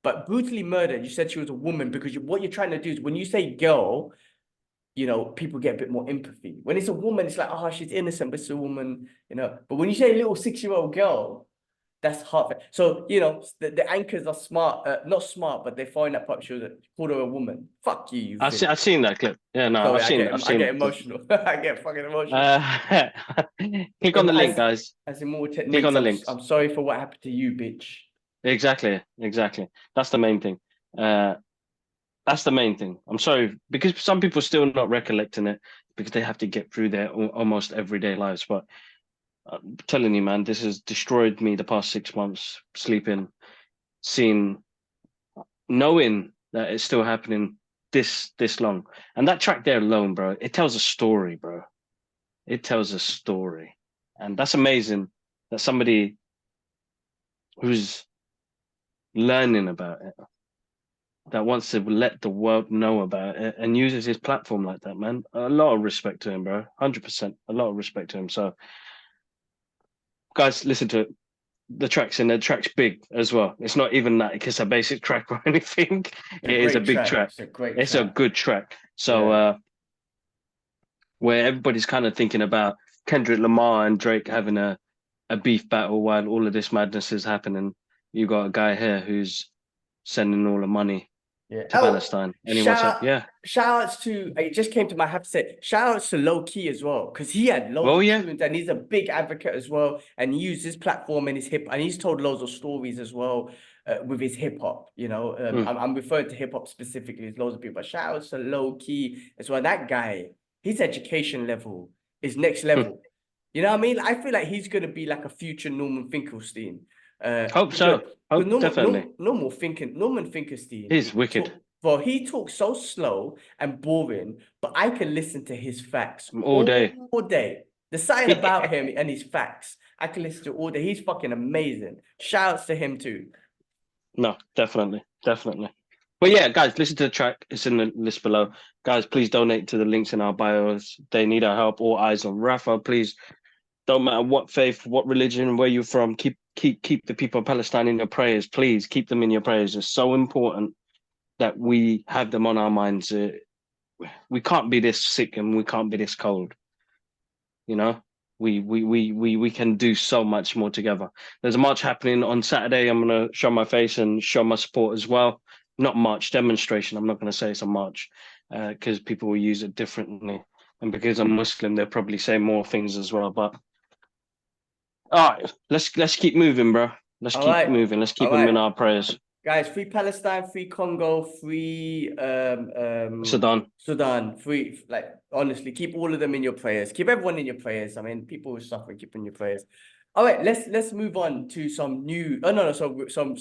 But brutally murdered, you said she was a woman because what you're trying to do is when you say girl, you know, people get a bit more empathy. When it's a woman, it's like, oh, she's innocent, but it's a woman, you know. But when you say a little 6-year-old girl, that's heartfelt. So, you know, the anchors are smart, not smart, but they find that part, called her a woman. Fuck you, you
I've seen that clip. Yeah, no,
Sorry,
I've
I get
seen.
emotional. I get fucking emotional.
Click on the link, guys.
As Immortal
Click on
Techniques,
the links.
I'm sorry for what happened to you, bitch.
Exactly. That's the main thing. That's the main thing. I'm sorry because some people are still not recollecting it because they have to get through their almost everyday lives. But I'm telling you, man, this has destroyed me the past 6 months. Sleeping, seeing, knowing that it's still happening this long, and that track there alone, bro, it tells a story, bro. It tells a story, and that's amazing. That somebody who's learning about it that wants to let the world know about it and uses his platform like that, man. A lot of respect to him, bro. 100%. A lot of respect to him. So, guys, listen to it. The track's in there. The track's big as well. It's not even like it's a basic track or anything.
It's a
It is a
great
big
track.
track.
It's a great
It's
track.
a good track. So,
Yeah.
where everybody's kind of thinking about Kendrick Lamar and Drake having a beef battle while all of this madness is happening, you got a guy here who's sending all the money
Yeah.
to Palestine. And he wants it. Yeah.
Shout outs to it just came to my I have to say shout outs to Low Key as well because he had loads
Oh,
of
yeah.
tunes and he's a big advocate as well and he used his platform and his hip and he's told loads of stories as well with his hip hop. You know, I'm referring to hip hop specifically. There's loads of people, but shout outs to Low Key as well. That guy, his education level is next level. You know what I mean? I feel like he's gonna be like a future Norman Finkelstein.
Hope so.
Because
Hope definitely.
Norman Finkelstein,
He's wicked
well, he talks so slow and boring, but I can listen to his facts
all day.
all day. There's something about him and his facts. I can listen to all day. He's fucking amazing. Shouts to him too.
No, definitely. But yeah, guys, listen to the track. It's in the list below. Guys, please donate to the links in our bios. They need our help. All eyes on Rafa. Please, don't matter what faith, what religion, where you're from. Keep the people of Palestine in your prayers. Please keep them in your prayers. It's so important that we have them on our minds. We can't be this sick and we can't be this cold. You know, we can do so much more together. There's a march happening on Saturday. I'm gonna show my face and show my support as well. Not march, demonstration. I'm not gonna say it's a march because people will use it differently, and because I'm Muslim, they'll probably say more things as well. But all right, let's keep moving, bro. Let's
All
keep
right.
moving. Let's keep
All
them in
right.
our prayers.
Guys, free Palestine, free Congo, free
Sudan.
free, like honestly, keep all of them in your prayers. Keep everyone in your prayers. I mean, people who are suffering, keep in your prayers. All right, let's move on to some new. Oh no, some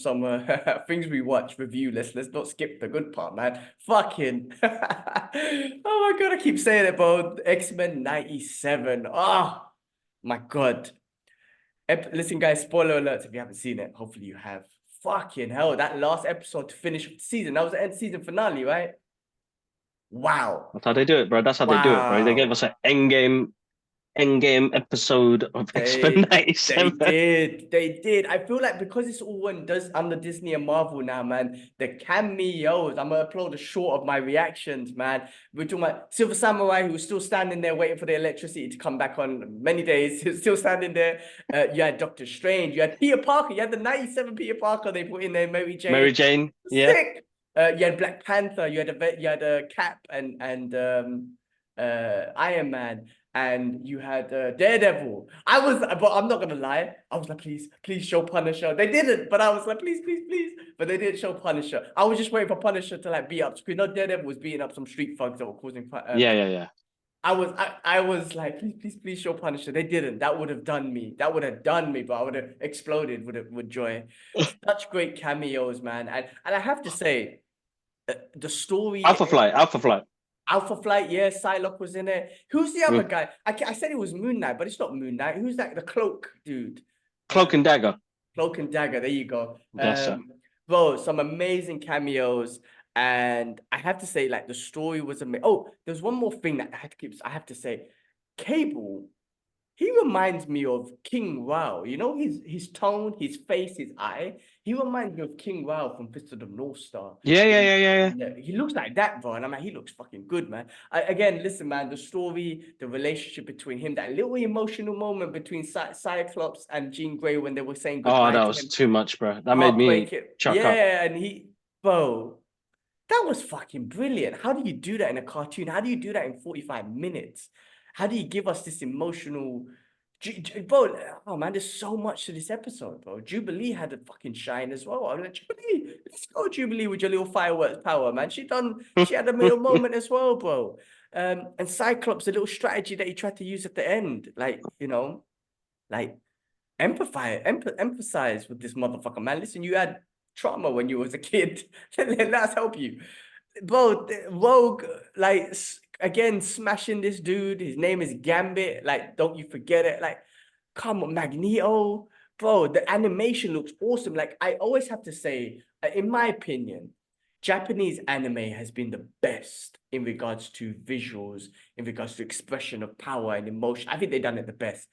things we watch review. Let's not skip the good part, man. Fucking. Oh my God, I keep saying it, bro. X-Men 97. Oh my God. Listen, guys, spoiler alerts if you haven't seen it. Hopefully you have. Fucking hell, that last episode to finish the season. That was the end season finale, right? Wow.
That's how they do it, bro. That's how they do it, bro. They gave us
Wow.
an endgame episode of X-Men
They
97.
did. They did. I feel like because it's all one does under Disney and Marvel now, man, the cameos, I'm gonna upload a short of my reactions, man. We're talking about Silver Samurai, who was still standing there waiting for the electricity to come back on many days. He was still standing there. You had Doctor Strange, you had Peter Parker, you had the 97 Peter Parker they put in there, Mary Jane.
Mary Jane, yeah.
Sick. You had Black Panther, you had a Cap and Iron Man, and you had Daredevil. But I'm not gonna lie, I was like, please show Punisher. They didn't, but I was like, please. But they didn't show Punisher. I was just waiting for Punisher to like beat up. Because no, Daredevil was beating up some street thugs that were causing.
Yeah.
I was like, please show Punisher. They didn't. That would have done me. That would have done me, but I would have exploded with joy. Such great cameos, man. And I have to say, the story.
Alpha Flight.
Alpha Flight, yeah, Psylocke was in it. Who's the other guy? I said it was Moon Knight, but it's not Moon Knight. Who's that? The cloak dude.
Cloak and Dagger.
Cloak and Dagger. There you go.
Yes,
Bro, some amazing cameos, and I have to say, like the story was amazing. Oh, there's one more thing that I have to say. Cable. He reminds me of King Rao. You know his tone, his face, his eye. He reminds me of King Rao from Fist of the North Star.
Yeah.
He looks like that, bro. And I'm like, he looks fucking good, man. Again, listen, man, the story, the relationship between him, that little emotional moment between Cyclops and Jean Grey when they were saying goodbye.
Oh, that was too much, bro. That made me chuck up.
Yeah, and bro, that was fucking brilliant. How do you do that in a cartoon? How do you do that in 45 minutes? How do you give us this emotional... Bro, oh man, there's so much to this episode, bro. Jubilee had a fucking shine as well. I'm like, Jubilee, let's go, Jubilee, with your little fireworks power, man. She had a little moment as well, bro. And Cyclops, a little strategy that he tried to use at the end, like, you know, like emphasize with this motherfucker, man. Listen, you had trauma when you was a kid. Let us help you, bro. Rogue, like, again, smashing this dude. His name is Gambit. Like, don't you forget it. Like, come on, Magneto. Bro, the animation looks awesome. Like, I always have to say, in my opinion, Japanese anime has been the best in regards to visuals, in regards to expression of power and emotion. I think they've done it the best.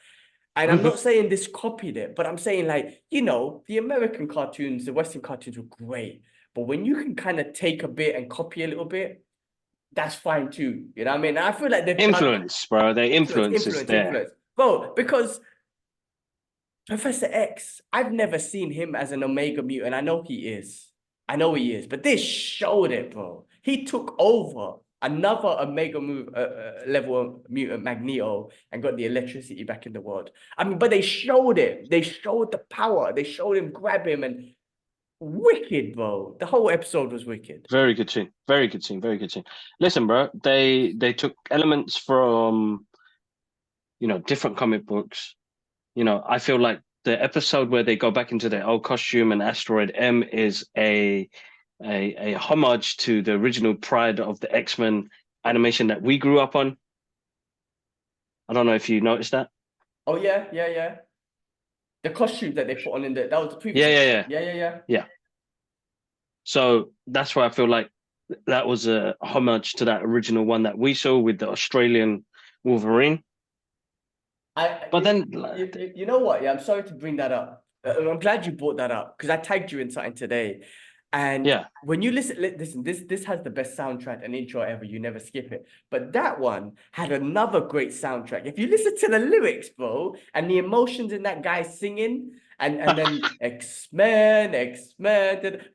And I'm not saying this copied it, but I'm saying, like, you know, the American cartoons, the Western cartoons were great. But when you can kind of take a bit and copy a little bit, that's fine too. You know what I mean? I feel like they've
influence, bro. Their influence is there.
Influence. Bro, because Professor X, I've never seen him as an Omega mutant. I know he is. But this showed it, bro. He took over another Omega level mutant Magneto and got the electricity back in the world. I mean, but they showed it. They showed the power. They showed him grab him and wicked, bro. The whole episode was wicked.
Very good scene. Listen, bro, they took elements from, you know, different comic books. You know, I feel like the episode where they go back into their old costume and Asteroid M is a homage to the original Pride of the X-Men animation that we grew up on. I don't know if you noticed that.
Oh yeah. The costume that they put on that was the previous. Yeah.
So that's why I feel like that was a homage to that original one that we saw with the Australian Wolverine. But then,
you know what? Yeah, I'm sorry to bring that up. I'm glad you brought that up because I tagged you in something today. And
yeah,
when you listen, this has the best soundtrack and intro ever. You never skip it. But that one had another great soundtrack. If you listen to the lyrics, bro, and the emotions in that guy singing, and then X-Men,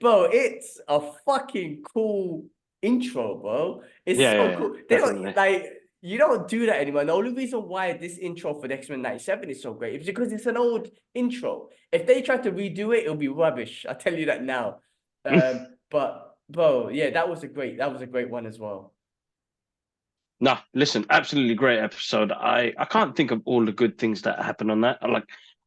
bro, it's a fucking cool intro, bro. It's so cool. They don't like. You don't do that anymore. The only reason why this intro for the X-Men 97 is so great is because it's an old intro. If they try to redo it, it'll be rubbish. I'll tell you that now. But bro, yeah, that was a great one as well.
Nah, listen, absolutely great episode. I can't think of all the good things that happened on that.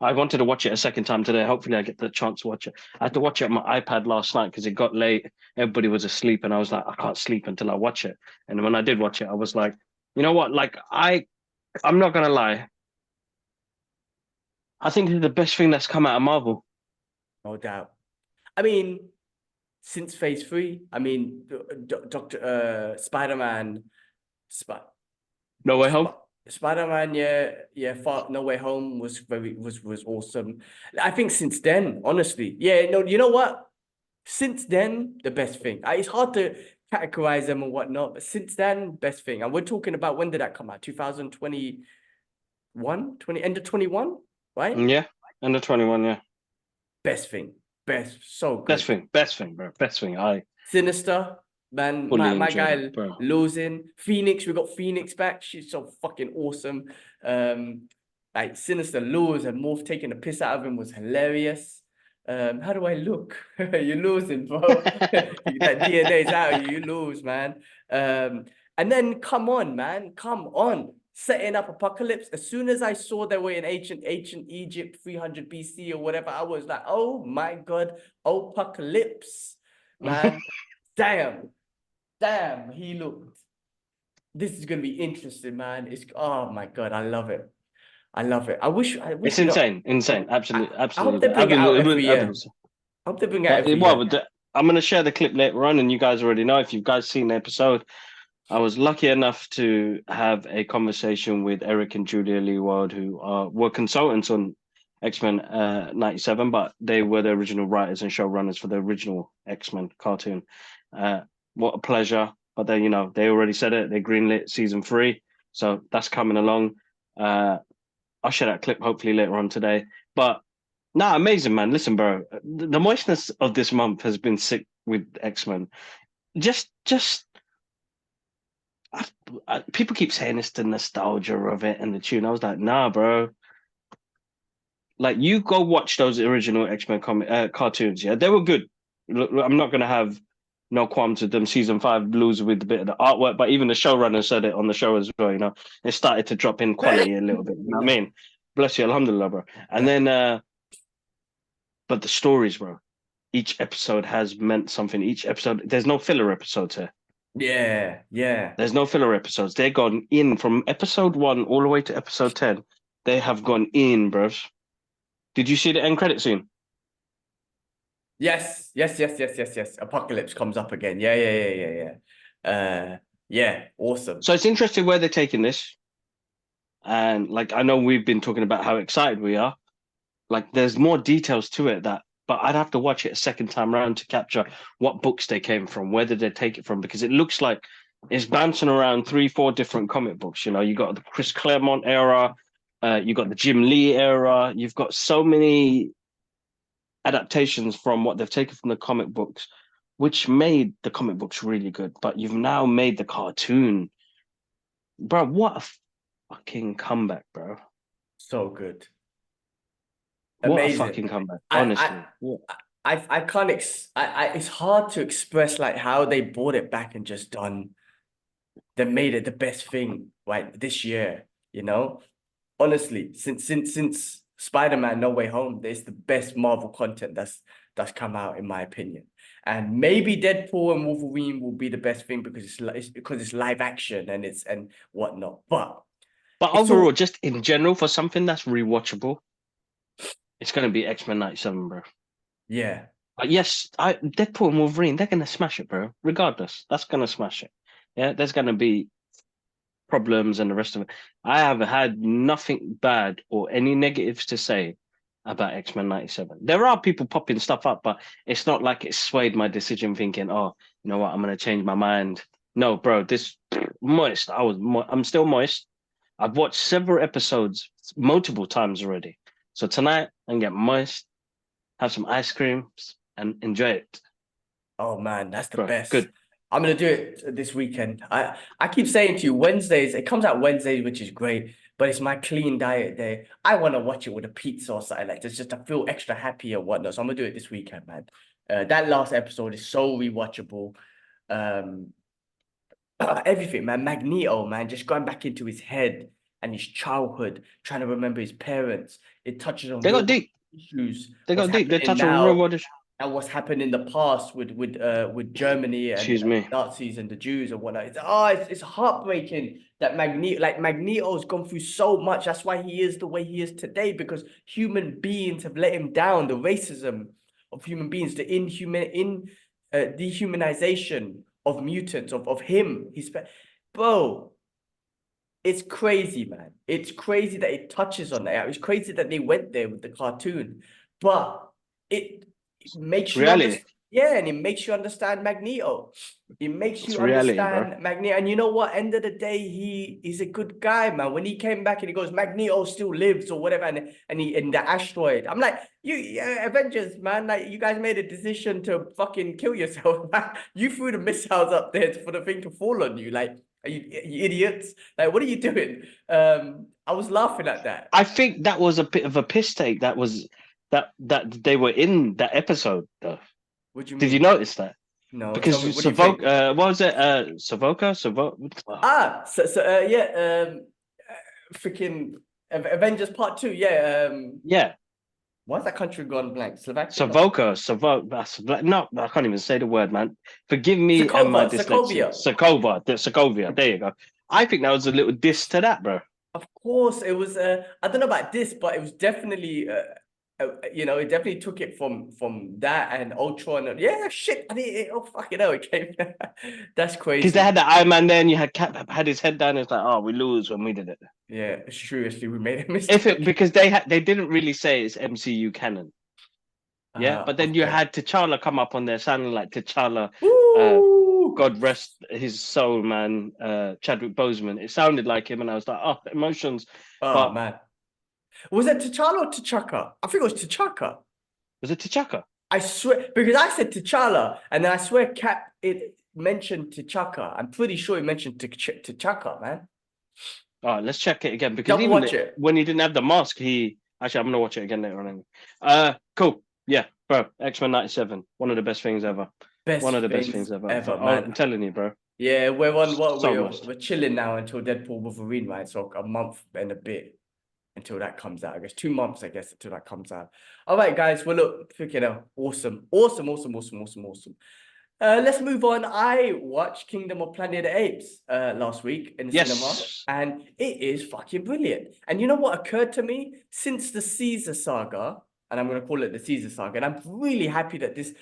I wanted to watch it a second time today. Hopefully, I get the chance to watch it. I had to watch it on my iPad last night because it got late. Everybody was asleep, and I was like, I can't sleep until I watch it. And when I did watch it, I was like, you know what? Like, I'm not gonna lie. I think it's the best thing that's come out of Marvel.
No doubt. I mean, since Phase 3, I mean, Doctor Spider-Man, Sp
No Way Home.
Spider-Man, Far No Way Home was was awesome. I think since then, honestly, no, you know what? Since then, the best thing. It's hard to categorize them and whatnot, but since then, best thing. And we're talking about, when did that come out? 2021, end of 21, right?
Yeah, under 21. Yeah,
Best thing, so
best
good.
thing, bro, best thing. I
Sinister, man,
fully
my
enjoyed
guy
it, bro.
losing. Phoenix, we got Phoenix back. She's so fucking awesome. Like Sinister lose and Morph taking the piss out of him was hilarious. How do I look? You're losing, bro. That DNA's out, you lose, man. And then come on, man, come on. Setting up Apocalypse. As soon as I saw they were in ancient Egypt, 300 BC or whatever, I was like, oh my God, Apocalypse, man. Damn, he looked. This is gonna be interesting, man. It's, oh my God, I love it. I love it. I wish,
It's
you know,
insane.
I hope
Absolutely.
they bring it out every year. I hope they bring it out every year.
I'm going to share the clip later on, and you guys already know if you guys seen the episode. I was lucky enough to have a conversation with Eric and Julia Lee Ward, who were consultants on X-Men 97, but they were the original writers and showrunners for the original X-Men cartoon. What a pleasure. But they, they already said it. They greenlit season 3. So that's coming along. I'll share that clip hopefully later on today. But amazing, man. Listen, bro, the moistness of this month has been sick with X-Men. Just people keep saying it's the nostalgia of it and the tune. I was like, nah, bro. Like, you go watch those original X-Men cartoons. Yeah, they were good. Look, I'm not gonna have no qualms with them. Season 5 blues with a bit of the artwork, but even the showrunner said it on the show as well. It started to drop in quality a little bit. You know what I mean? Bless you, alhamdulillah, bro. And then, but the stories, bro. Each episode has meant something. Each episode, there's no filler episodes here.
Yeah.
There's no filler episodes. They've gone in from episode 1 all the way to episode 10. They have gone in, bros. Did you see the end credit scene?
Yes. Apocalypse comes up again. Yeah. Awesome.
So it's interesting where they're taking this. And like, I know we've been talking about how excited we are. Like, there's more details to it but I'd have to watch it a second time around to capture what books they came from, where did they take it from, because it looks like it's bouncing around 3-4 different comic books. You got the Chris Claremont era, you got the Jim Lee era, you've got so many adaptations from what they've taken from the comic books, which made the comic books really good. But you've now made the cartoon, bro. What a fucking comeback, bro!
So good.
What
Amazing.
a fucking comeback, honestly.
I can't it's hard to express like how they brought it back and just they made it the best thing right this year, honestly, since Spider-Man No Way Home, it's the best Marvel content that's come out, in my opinion. And maybe Deadpool and Wolverine will be the best thing because it's live action and whatnot, but
overall, just in general, for something that's rewatchable, it's going to be X-Men 97, bro.
Yeah.
Yes, Deadpool and Wolverine, they're going to smash it, bro. Regardless, that's going to smash it. Yeah, there's going to be problems and the rest of it. I have had nothing bad or any negatives to say about X-Men 97. There are people popping stuff up, but it's not like it swayed my decision thinking, oh, you know what, I'm going to change my mind. No, bro, this moist. I'm still moist. I've watched several episodes multiple times already. So tonight, I can get moist, have some ice creams, and enjoy it.
Oh man, that's the best.
Good.
I'm gonna do it this weekend. I keep saying to you, Wednesdays, it comes out Wednesdays, which is great, but it's my clean diet day. I want to watch it with a pizza or something like this, just to feel extra happy and whatnot. So I'm gonna do it this weekend, man. That last episode is so rewatchable. Everything, man. Magneto, man, just going back into his head and his childhood, trying to remember his parents. It touches on
They
real
got deep.
issues,
They
what's
got deep. They
happening
touch on real
now,
world issues.
and what's happened in the past with Germany and
Excuse me.
Nazis and the Jews and whatnot. It's heartbreaking that Magneto's gone through so much. That's why he is the way he is today, because human beings have let him down. The racism of human beings, the dehumanization of mutants, of him. Bro, it's crazy, man. It's crazy that it touches on that. It's crazy that they went there with the cartoon, but it makes you
Reality.
understand. Yeah, and it makes you understand Magneto. It makes
It's
you
reality, bro.
understand Magneto. And you know what? End of the day, he's a good guy, man. When he came back and he goes, Magneto still lives or whatever, and he in the asteroid. I'm like, Avengers, man. Like, you guys made a decision to fucking kill yourself. You threw the missiles up there for the thing to fall on you. Like, are you idiots? Like, what are you doing? I was laughing at that.
I think that was a bit of a piss take. That they were in that episode, though.
What do you
Did you
mean?
notice that?
No,
Because
tell me, what do you think?
What was it? Savoca?
Freaking Avengers Part 2, yeah.
Yeah,
Why's that country gone blank? Slovakia? No.
Savoca. No, I can't even say the word, man. Forgive me and my dyslexia. Sokovia. There you go. I think that was a little diss to that, bro.
Of course, it was. I don't know about this, but it was definitely. It definitely took it from that and Ultron. And, yeah, shit. Oh fucking hell, it came. That's
Because they
crazy.
had the Iron Man there, and you had Cap had his head down. It's like, oh, we lose when we did it.
Yeah, seriously, we made a mistake.
Because they didn't really say it's MCU canon. Yeah, but then you
Okay.
had T'Challa come up on there sounding like T'Challa.
Woo!
God rest his soul, man. Chadwick Boseman. It sounded like him, and I was like, oh, emotions.
Oh
But
man, was it T'Challa or T'Chaka? I think it was T'Chaka.
was it T'Chaka?
I swear, because I said T'Challa, and then I swear Cap it mentioned T'Chaka. I'm pretty sure he mentioned T'Chaka, man.
Oh, let's check it again because
Don't
even
watch it.
when he didn't have the mask, he actually I'm gonna watch it again later on. Cool. Yeah, bro. X-Men '97, one of the best things ever.
Best
One of the best
things
things ever.
ever,
Oh,
man.
I'm telling you, bro.
Yeah, we're on what
So
we're
much.
we're chilling now until Deadpool Wolverine, right? So a month and a bit until that comes out. I guess 2 months, I guess, until that comes out. All right, guys. Well, look, freaking hell, awesome, awesome, awesome, awesome, awesome, awesome. Let's move on. I watched Kingdom of Planet of the Apes last week in the cinema,
Yes.
and it is fucking brilliant. And you know what occurred to me since the Caesar saga, and I'm gonna call it the Caesar saga, and I'm really happy that this,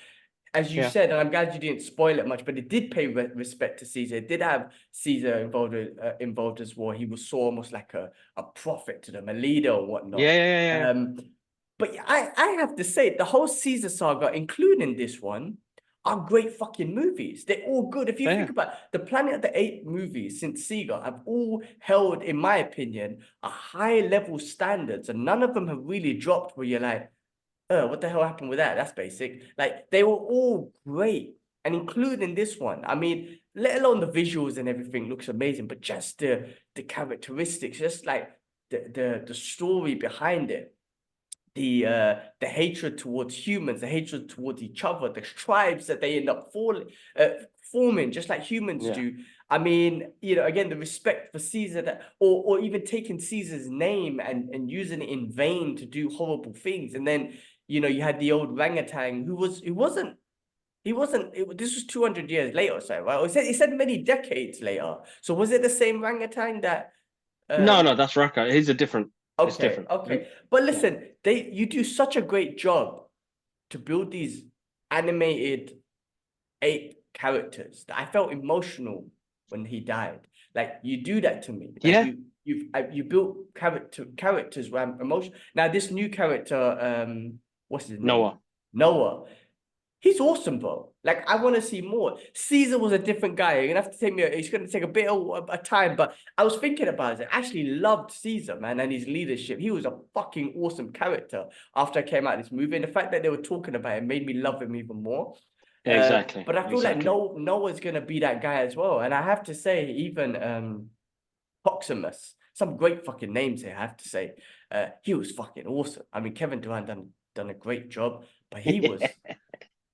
as you
Yeah.
said, and I'm glad you didn't spoil it much, but it did pay respect to Caesar. It did have Caesar involved as well. He was so almost like a prophet to them, a leader or whatnot.
Yeah.
But I have to say, the whole Caesar saga, including this one, are great fucking movies. They're all good. If you think about the Planet of the Apes movies since Sega, have all held, in my opinion, a high level standards, and none of them have really dropped where you're like, oh, what the hell happened with that? That's basic. Like, they were all great, and including this one. I mean, let alone the visuals and everything looks amazing, but just the characteristics, just like the story behind it, the hatred towards humans, the hatred towards each other, the tribes that they end up forming, just like humans
Yeah.
do. I mean, again, the respect for Caesar, that or even taking Caesar's name and using it in vain to do horrible things. And then, you had the old orangutan this was 200 years later or so, right? Or it said many decades later. So was it the same orangutan that
No, that's Raka. He's a different. It's
Okay,
different.
okay. But
Yeah.
listen, you do such a great job to build these animated ape characters that I felt emotional when he died. Like, you do that to me. Like,
Yeah.
you built characters where I'm emotional. Now this new character, what's his name?
Noah.
Noah. He's awesome, bro. Like, I want to see more. Caesar was a different guy. You're gonna have to take me. It's gonna take a bit of a time, but I was thinking about it. I actually loved Caesar, man, and his leadership. He was a fucking awesome character after I came out of this movie, and the fact that they were talking about it made me love him even more.
Exactly.
But I feel like Noah's gonna be that guy as well. And I have to say, even Proximus, some great fucking names here. I have to say, he was fucking awesome. I mean, Kevin Durant done a great job, but he was.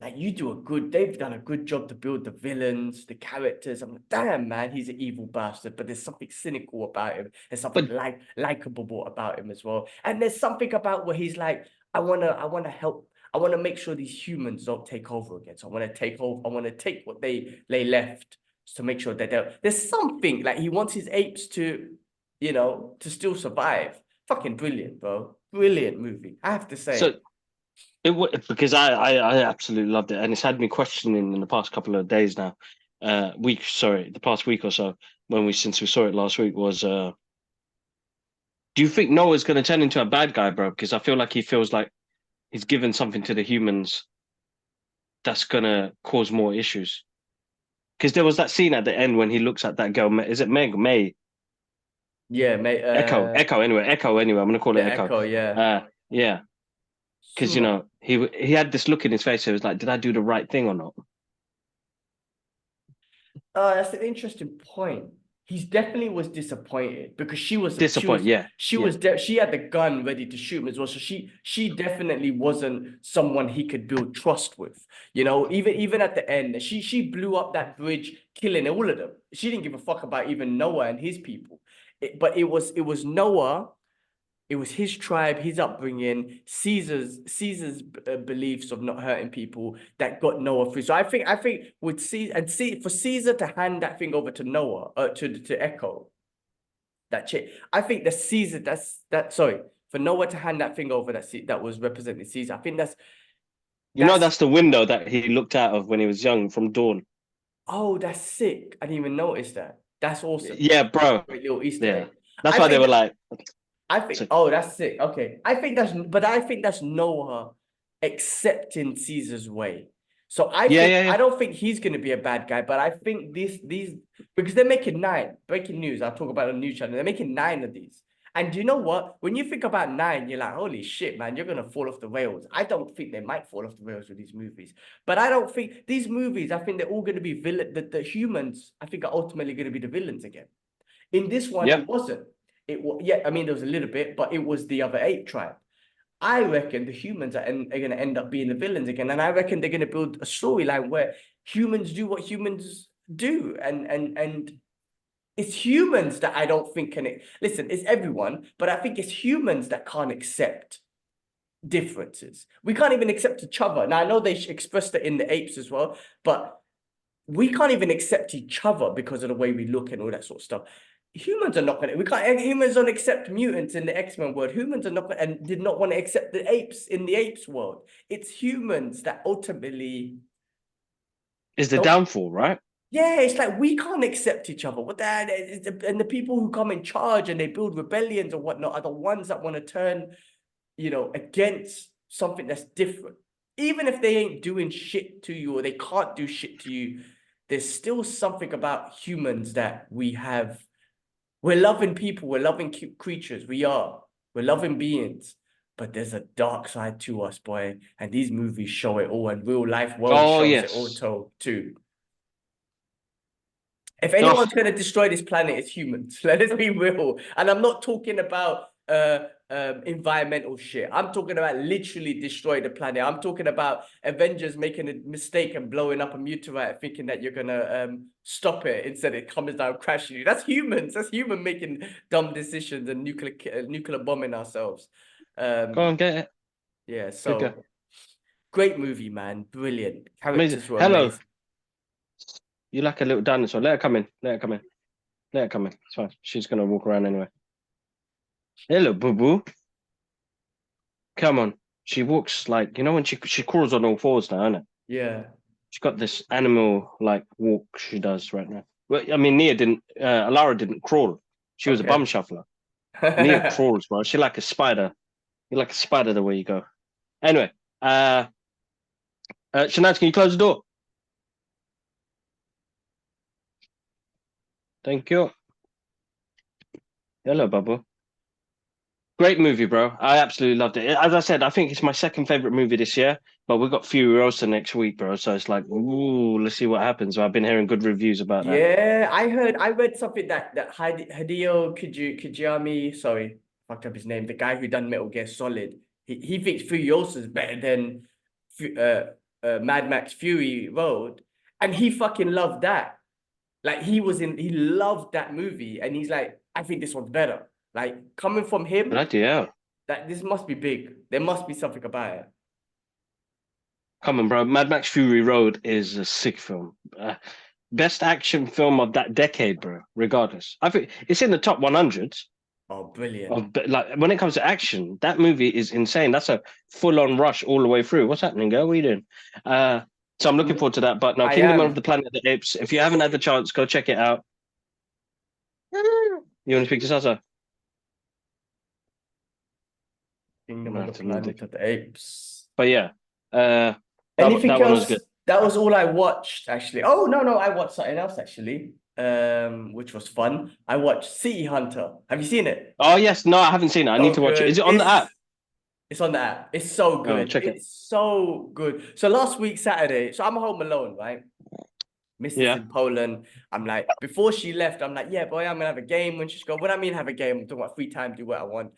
like they've done a good job to build the villains, the characters. I'm like, damn man, he's an evil bastard, but there's something cynical about him. There's something
But
likable about him as well. And there's something about where he's like, I wanna help. I want to make sure these humans don't take over again. So I want to take over. I want to take what they left to make sure that there's something like he wants his apes to, to still survive. Fucking brilliant, bro. Brilliant movie. I have to say.
so because I absolutely loved it, and it's had me questioning in the past couple of days now, the past week or so, since we saw it last week was, do you think Noah's going to turn into a bad guy, bro? Because I feel like he feels like he's given something to the humans that's going to cause more issues. Because there was that scene at the end when he looks at that girl. Is it May?
Yeah, mate.
Echo. Anyway, I'm going to call it
The
Echo.
Echo. Yeah.
Yeah, because he had this look in his face. So it was like, did I do the right thing or not?
That's an interesting point. He definitely was disappointed because
Disappointed. Yeah,
she had the gun ready to shoot him as well. So she definitely wasn't someone he could build trust with. Even at the end, she blew up that bridge, killing all of them. She didn't give a fuck about even Noah and his people. But it was Noah. It was his tribe, his upbringing, Caesar's beliefs of not hurting people that got Noah through. So I think with for Caesar to hand that thing over to Noah, to Echo, that chick. I think the Caesar sorry, for Noah to hand that thing over that was representing Caesar. I think
that's the window that he looked out of when he was young from Dawn.
oh, that's sick. I didn't even notice that. That's awesome.
Yeah, bro.
Great little Easter
Yeah,
egg.
that's why they were like.
That's sick. Okay. I think that's Noah accepting Caesar's way. So I don't think he's going to be a bad guy, but I think these, because they're making 9, breaking news. I'll talk about a news channel. They're making 9 of these. And do you know what? When you think about 9, you're like, holy shit, man, you're going to fall off the rails. I don't think they might fall off the rails with these movies. But I don't think these movies, I think they're all going to be the humans, I think, are ultimately going to be the villains again. In this one, it wasn't. It was, yeah, I mean, there was a little bit, but it was the other ape tribe. I reckon the humans are going to end up being the villains again, and I reckon they're going to build a storyline where humans do what humans do, and it's humans that I don't think can listen. It's everyone, but I think it's humans that can't accept differences. We can't even accept each other. Now I know they expressed it in the apes as well, but we can't even accept each other because of the way we look and all that sort of stuff. Humans are not humans don't accept mutants in the X-Men world. Humans are not gonna, and did not want to accept the apes in the apes world. It's humans that ultimately
is the downfall, right?
Yeah, it's like we can't accept each other. What that and the people who come in charge and they build rebellions or whatnot are the ones that want to turn, against something that's different. Even if they ain't doing shit to you or they can't do shit to you, there's still something about humans that we have. We're loving people. We're loving creatures. We're loving beings. But there's a dark side to us, boy. And these movies show it all. And real life world shows it all too. If anyone's going to destroy this planet, it's humans. Let us be real. And I'm not talking about environmental shit. I'm talking about literally destroy the planet. I'm talking about Avengers making a mistake and blowing up a meteorite, thinking that you're gonna stop it instead it comes down crashing you. That's humans. That's human making dumb decisions and nuclear bombing ourselves.
Go on, get it.
Yeah. So great movie, man. Brilliant.
Characters were amazing. You like a little dinosaur? Let her come in. Let her come in. It's fine. She's gonna walk around anyway. Hello, boo boo. Come on. She walks like when she crawls on all fours now, isn't it?
Yeah.
She's got this animal like walk she does right now. Well, I mean, Alara didn't crawl. She was a bum shuffler. Nia crawls, bro. She's like a spider. You're like a spider the way you go. Anyway, Shanaz, can you close the door? Thank you. Hello, Babu. Great movie, bro. I absolutely loved it. As I said, I think it's my second favorite movie this year, but we've got Furiosa next week, bro. So it's like, ooh, let's see what happens. So I've been hearing good reviews about that.
Yeah, I read something that Hideo Kojima, sorry, fucked up his name, the guy who done Metal Gear Solid. He thinks Furiosa is better than Mad Max Fury Road, and he fucking loved that. Like he loved that movie, and he's like, I think this one's better. Like coming from him,
Bloody hell.
that this must be big. There must be something about it.
Come on, bro. Mad Max Fury Road is a sick film. Best action film of that decade, bro. Regardless, I think it's in the top 100
Oh, brilliant.
of like when it comes to action. That movie is insane. That's a full-on rush all the way through. What's happening, girl? What are you doing? So I'm looking forward to that. But no,
I
Kingdom
am.
of the Planet of the Apes. If you haven't had the chance, go check it out. You want to speak to Sasa?
Kingdom
Might
of
have
the
to leave
Planet of the Apes.
But yeah,
Anything
that one was
else?
good.
That was all I watched, actually. Oh, no, I watched something else, actually, which was fun. I watched City Hunter. Have you seen it?
Oh yes, no, I haven't seen it. I need
So
to watch it. Is
good.
it on the app?
It's on the app. It's so
Oh,
good.
check it.
It's so good. So last week, Saturday, so I'm home alone, right? Mrs.
Yeah.
in Poland. I'm like, before she left, I'm like, yeah, boy, I'm gonna have a game. When she's gone, what I mean have a game, I'm talking about free time, do what I want.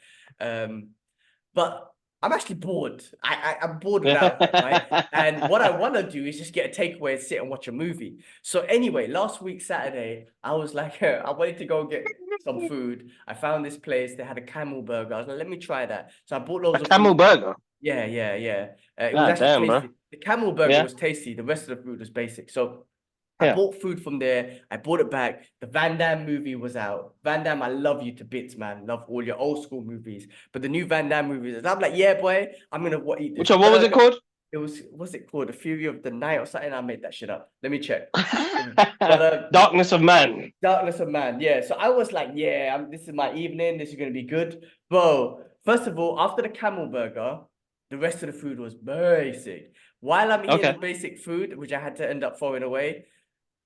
But I'm actually bored. I'm bored without her, right? And what I want to do is just get a takeaway and sit and watch a movie. So anyway, last week, Saturday, I was like, I wanted to go get some food. I found this place. They had a camel burger. I was like, let me try that. So I bought loads
A
of
camel
food.
burger.
Yeah. It was
God
actually
damn, bro.
tasty. The camel burger
Yeah.
was tasty. The rest of the food was basic. So I
Yeah.
bought food from there. I bought it back. The Van Damme movie was out. Van Damme, I love you to bits, man. Love all your old school movies. But the new Van Damme movie, I'm like, yeah, boy, I'm gonna eat this.
Which one? What was it called?
It was, what's it called? The Fury of the Night or something? I made that shit up. Let me check. But
Darkness of Man.
Darkness of Man. Yeah. So I was like, yeah, this is my evening. This is gonna be good. Bro, first of all, after the camel burger, the rest of the food was basic. While I'm eating
Okay.
the basic food, which I had to end up throwing away,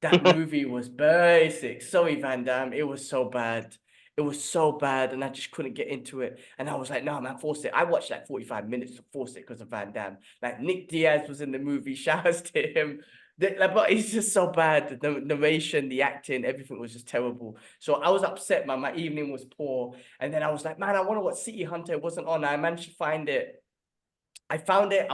that movie was basic. Sorry, Van Damme. It was so bad. It was so bad, and I just couldn't get into it. And I was like, no, man, force it. I watched like 45 minutes to force it because of Van Damme. Like Nick Diaz was in the movie. Shout outs to him. But it's just so bad. The narration, the acting, everything was just terrible. So I was upset, man. My evening was poor. And then I was like, man, I want to watch City Hunter. It wasn't on. I managed to find it. I found it.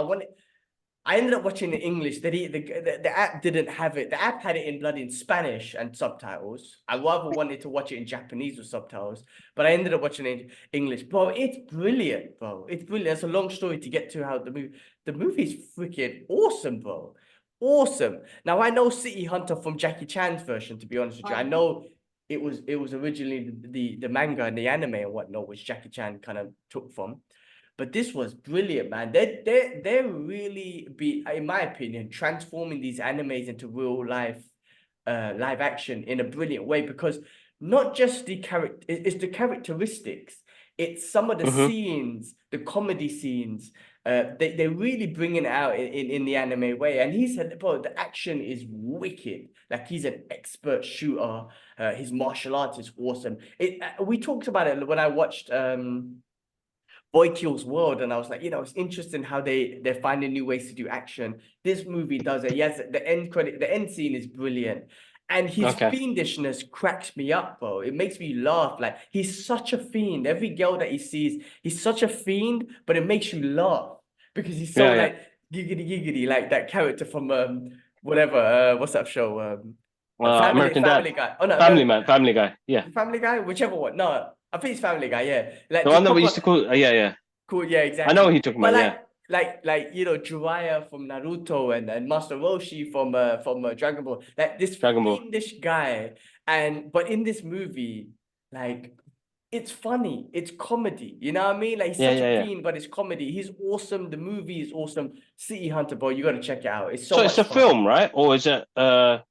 I ended up watching in English. The app didn't have it. The app had it in bloody in Spanish and subtitles. I rather wanted to watch it in Japanese with subtitles, but I ended up watching it in English. Bro, it's brilliant, bro. It's brilliant. It's a long story to get to how the movie's freaking awesome, bro. Awesome. Now I know City Hunter from Jackie Chan's version, to be honest with you. I know it was originally the manga and the anime and whatnot, which Jackie Chan kind of took from. But this was brilliant, man. They're really in my opinion, transforming these animes into real life, live action in a brilliant way, because not just it's the characteristics. It's some of the scenes, the comedy scenes. They're really bringing it out in the anime way. And he said, bro, the action is wicked. Like he's an expert shooter. His martial arts is awesome. We talked about it when I watched Boy Kills World, and I was like, it's interesting how they're finding new ways to do action. This movie does it. Yes, the end scene is brilliant, and his fiendishness cracks me up, bro. It makes me laugh. Like he's such a fiend. Every girl that he sees, he's such a fiend, but it makes you laugh because he's so like giggity, like that character from whatever what's that show
American Dad.
Family Guy. Oh no,
Family Guy. Yeah.
Family Guy, whichever one. No, I think it's Family Guy. Yeah, like
The one that we used to call. Yeah.
cool. Yeah, exactly.
I know what you're talking about.
But
Yeah.
like Jiraiya from Naruto and Master Roshi from Dragon Ball. Like this
Dragon Ball.
fiendish guy, but in this movie, like it's funny, it's comedy. You know what I mean? Like he's such a fiend, but it's comedy. He's awesome. The movie is awesome. City Hunter, bro, you got to check it out. It's so much
it's a
fun.
film, right? Or is it a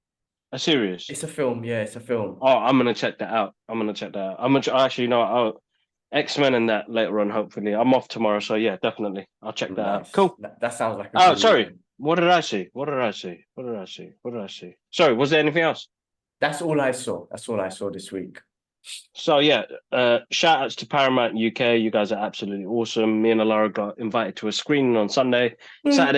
series?
It's a film. Yeah, it's a film.
Oh, I'm gonna check that out. I'm gonna actually X-Men and that later on. Hopefully, I'm off tomorrow, so yeah, definitely, I'll check that out. Cool.
That sounds like.
Oh, sorry. What did I see? Sorry, was there anything else?
That's all I saw. That's all I saw this week.
So yeah, shout outs to Paramount UK. You guys are absolutely awesome. Me and Alara got invited to a screening on Saturday,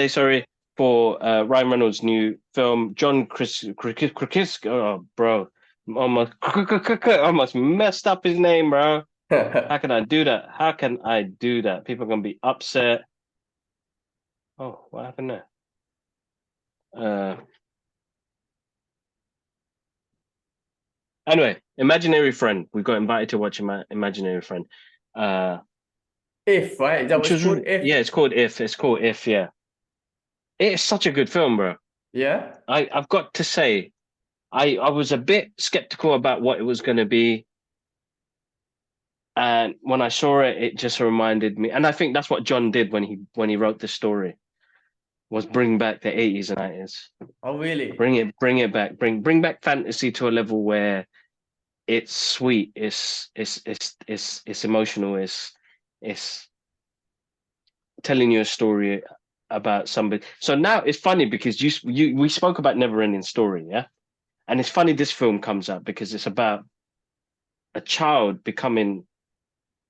sorry, for Ryan Reynolds' new film. John Krasinski. Oh, bro, almost messed up his name, bro. How can I do that? People are gonna be upset. Oh, what happened there? Anyway, Imaginary Friend. We got invited to watch Imaginary Friend.
If, right? Is that what
Which
it's
was
called? If?
yeah, it's called If. It's called If. Yeah, it's such a good film, bro.
Yeah?
I've got to say, I was a bit skeptical about what it was going to be, and when I saw it, it just reminded me. And I think that's what John did when he wrote the story, was bring back the 80s and 90s,
Oh, really?
bring it back, bring back fantasy to a level where it's sweet, it's emotional, it's telling you a story about somebody. So now it's funny because we spoke about Never Ending Story, yeah, and it's funny this film comes up because it's about a child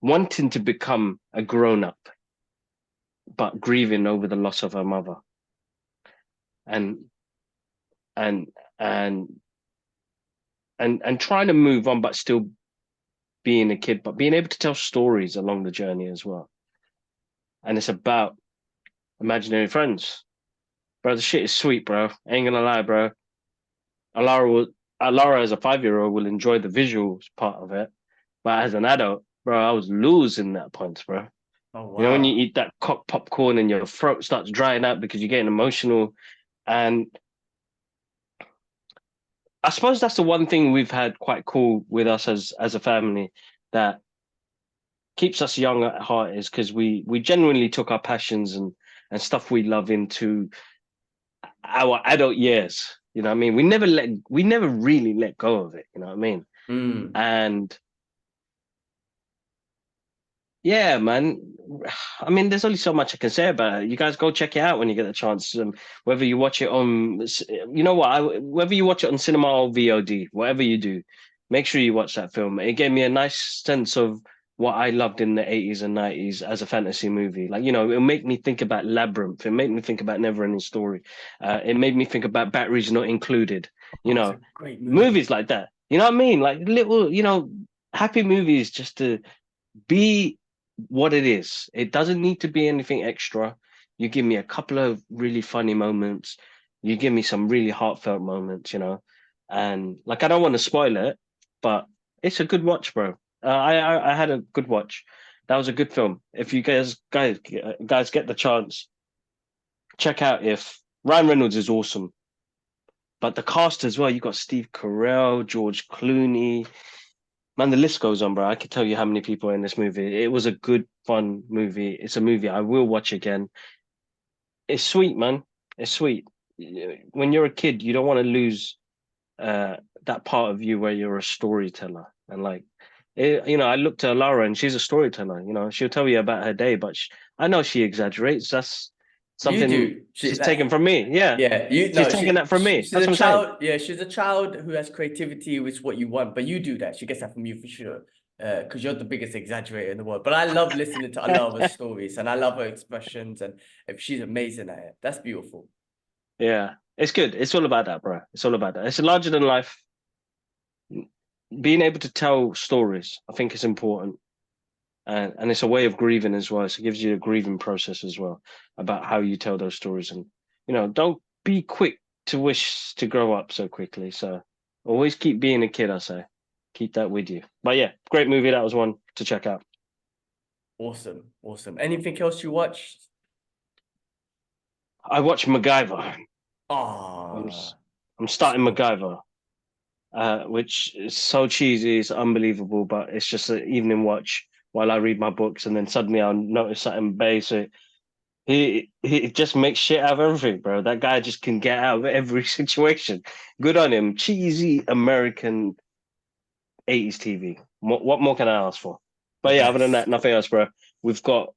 wanting to become a grown up, but grieving over the loss of her mother, and and and and trying to move on, but still being a kid, but being able to tell stories along the journey as well. And it's about imaginary friends. Bro, the shit is sweet, bro. Ain't gonna lie, bro. Alara as a 5-year-old will enjoy the visuals part of it, but as an adult, bro, I was losing that points, bro.
Oh,
You know when you
wow.
eat that cock popcorn and your throat starts drying out because you're getting emotional, and I suppose that's the one thing we've had quite cool with us as a family that keeps us young at heart is because we genuinely took our passions and stuff we love into our adult years. You know what I mean? We never really let go of it. You know what I mean?
Mm.
And yeah, man. I mean, there's only so much I can say about it. You guys go check it out when you get the chance. Whether you watch it on, you know what, whether you watch it on cinema or VOD, whatever you do, make sure you watch that film. It gave me a nice sense of what I loved in the 80s and 90s as a fantasy movie. Like, you know, it'll make me think about Labyrinth. It made me think about Neverending Story. It made me think about Batteries Not Included. You
Oh, it's a
know,
great movie.
movies like that. You know what I mean? Like little, you know, happy movies just to be what it is. It doesn't need to be anything extra. You give me a couple of really funny moments. You give me some really heartfelt moments, you know. And like, I don't want to spoil it, but it's a good watch, bro. I had a good watch. That was a good film. If you guys get the chance, check out If. Ryan Reynolds is awesome, but the cast as well. You got Steve Carell, George Clooney, man, the list goes on, bro. I could tell you how many people are in this movie. It was a good, fun movie. It's a movie I will watch again. It's sweet, man. It's sweet. When you're a kid, you don't want to lose that part of you where you're a storyteller. And like, you know, I looked at Laura and she's a storyteller. You know, she'll tell you about her day, but I know she exaggerates. That's
You
something
do. She
she's taken
like
from me. Yeah,
yeah, you
she's
no,
taken that from me.
she's
That's
a
what I'm saying.
child. Yeah, she's a child who has creativity, which is what you want. But you do that. She gets that from you for sure. Because you're the biggest exaggerator in the world. But I love listening to a lot of her stories and I love her expressions and if she's amazing at it. That's beautiful.
Yeah, it's good. It's all about that, bro. It's all about that. It's a larger than life. Being able to tell stories, I think, is important, and it's a way of grieving as well. So it gives you a grieving process as well about how you tell those stories, and you know, don't be quick to wish to grow up so quickly. So always keep being a kid. I say, keep that with you. But yeah, great movie. That was one to check out.
Awesome. Awesome. Anything else you watched?
I watched MacGyver. I'm
Ah,
I'm starting
so
MacGyver. Which is so cheesy, it's unbelievable, but it's just an evening watch while I read my books, and then suddenly I'll notice something basic. He just makes shit out of everything, bro. That guy just can get out of every situation. Good on him. Cheesy American 80s TV. What more can I ask for?
the
But yeah, other than that,
best.
nothing else, bro. We've got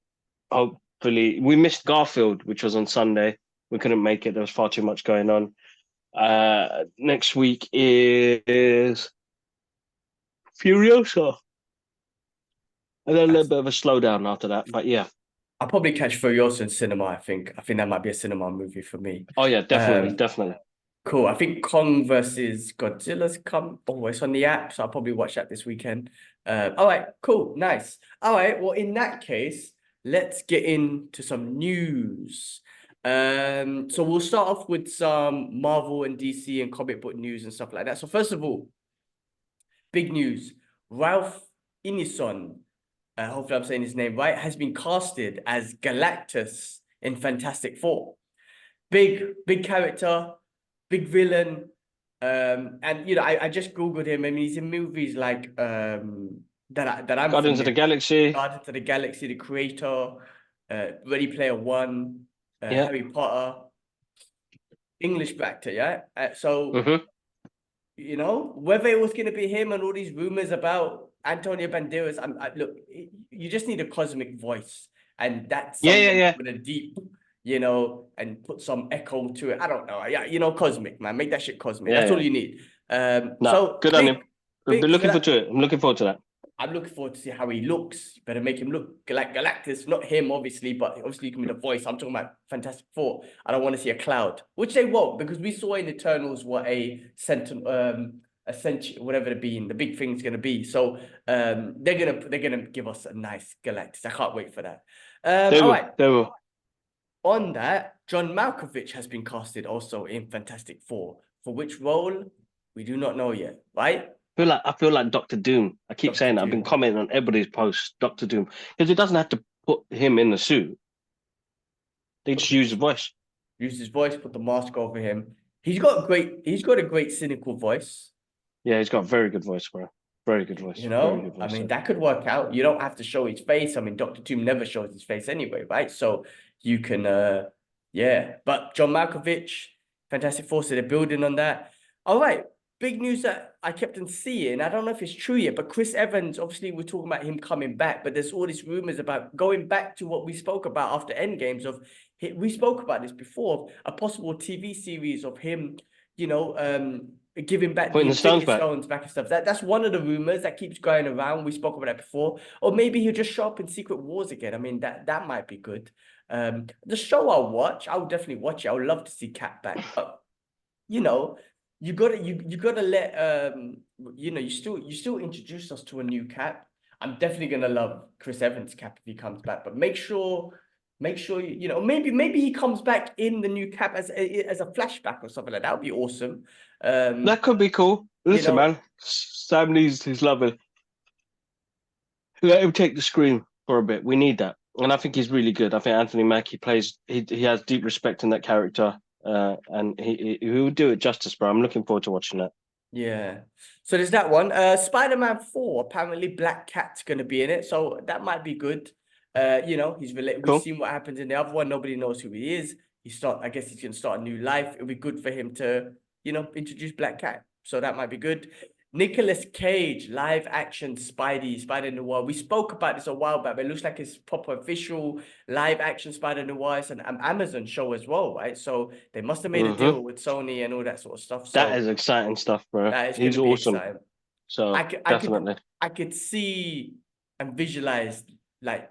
hopefully we missed Garfield, which was on Sunday. We couldn't make it. There was far too much going on. Next week is Furiosa. And then a little
Nice.
bit of a slowdown after that. But yeah.
I'll probably catch Furiosa in cinema, I think. I think that might be a cinema movie for me.
Oh yeah, definitely,
Um,
definitely.
cool. I think Kong versus Godzilla's come. Oh, it's on the app, so I'll probably watch that this weekend. All right, cool, nice. All right, well, in that case, let's get into some news. So we'll start off with some Marvel and DC and comic book news and stuff like that. So first of all, big news. Ralph Ineson, hopefully I'm saying his name right, has been casted as Galactus in Fantastic Four. Big character, big villain. And I just Googled him. I mean, he's in movies like that I'm
Guardians of the
familiar.
Galaxy.
Guardians of the Galaxy, The Creator, Ready Player One,
Yeah.
Harry Potter. English actor, yeah. So whether it was going to be him and all these rumors about Antonio Banderas, look, you just need a cosmic voice, and that's someone with a deep, and put some echo to it. I don't know, yeah, cosmic, man, make that shit cosmic. That's all you need. So
good on him. I'm looking forward to it. I'm looking forward to that.
I'm looking forward to see how he looks. You better make him look like Galactus, not him, obviously, but obviously you can be the voice. I'm talking about Fantastic Four. I don't want to see a cloud, which they won't, because we saw in Eternals what a century, whatever the being, the big thing's gonna be. So they're gonna give us a nice Galactus. I can't wait for that.
They will.
On that, John Malkovich has been casted also in Fantastic Four. For which role, we do not know yet, right?
I feel like Doctor Doom. I keep saying that. I've been commenting on everybody's posts, Doctor Doom, because it doesn't have to put him in the suit. They just use the voice.
Use his voice, put the mask over him. He's got a great cynical voice.
Yeah, he's got a very good voice, bro. Very good voice. Very good voice,
I mean, that could work out. You don't have to show his face. I mean, Doctor Doom never shows his face anyway, right? So you can, But John Malkovich, Fantastic Four, so they're building on that. All right. Big news that I kept on seeing. I don't know if it's true yet, but Chris Evans, obviously, we're talking about him coming back, but there's all these rumors about going back to what we spoke about after Endgames we spoke about this before, a possible TV series of him, giving back the stones back and stuff. That's one of the rumors that keeps going around. We spoke about that before. Or maybe he'll just show up in Secret Wars again. I mean, that might be good. The show I'll watch, I would definitely watch it. I would love to see Cap back. But, you gotta let you still introduce us to a new Cap. I'm definitely gonna love Chris Evans' Cap if he comes back, but make sure maybe he comes back in the new Cap as a flashback or something like that. Would be awesome.
That could be cool. Listen, man, Sam needs his lover. Let him take the screen for a bit. We need that, and I think he's really good. I think Anthony Mackie he has deep respect in that character. And he will do it justice, bro. I'm looking forward to watching that.
Yeah. So there's that one. Spider-Man 4, apparently Black Cat's gonna be in it, so that might be good. He's related.
Cool.
We've seen what happens in the other one. Nobody knows who he is. I guess he's gonna start a new life. It'll be good for him to, introduce Black Cat. So that might be good. Nicolas Cage, live action Spider Noir. We spoke about this a while back, but it looks like it's proper official live action Spider Noir. It's an Amazon show as well, right? So they must have made a deal with Sony and all that sort of stuff. So
that is exciting stuff, bro. He's awesome. Exciting. So definitely.
I could see and visualize like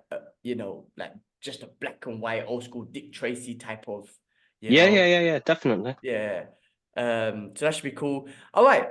just a black and white old school Dick Tracy type of
yeah, definitely.
Yeah. So that should be cool. All right.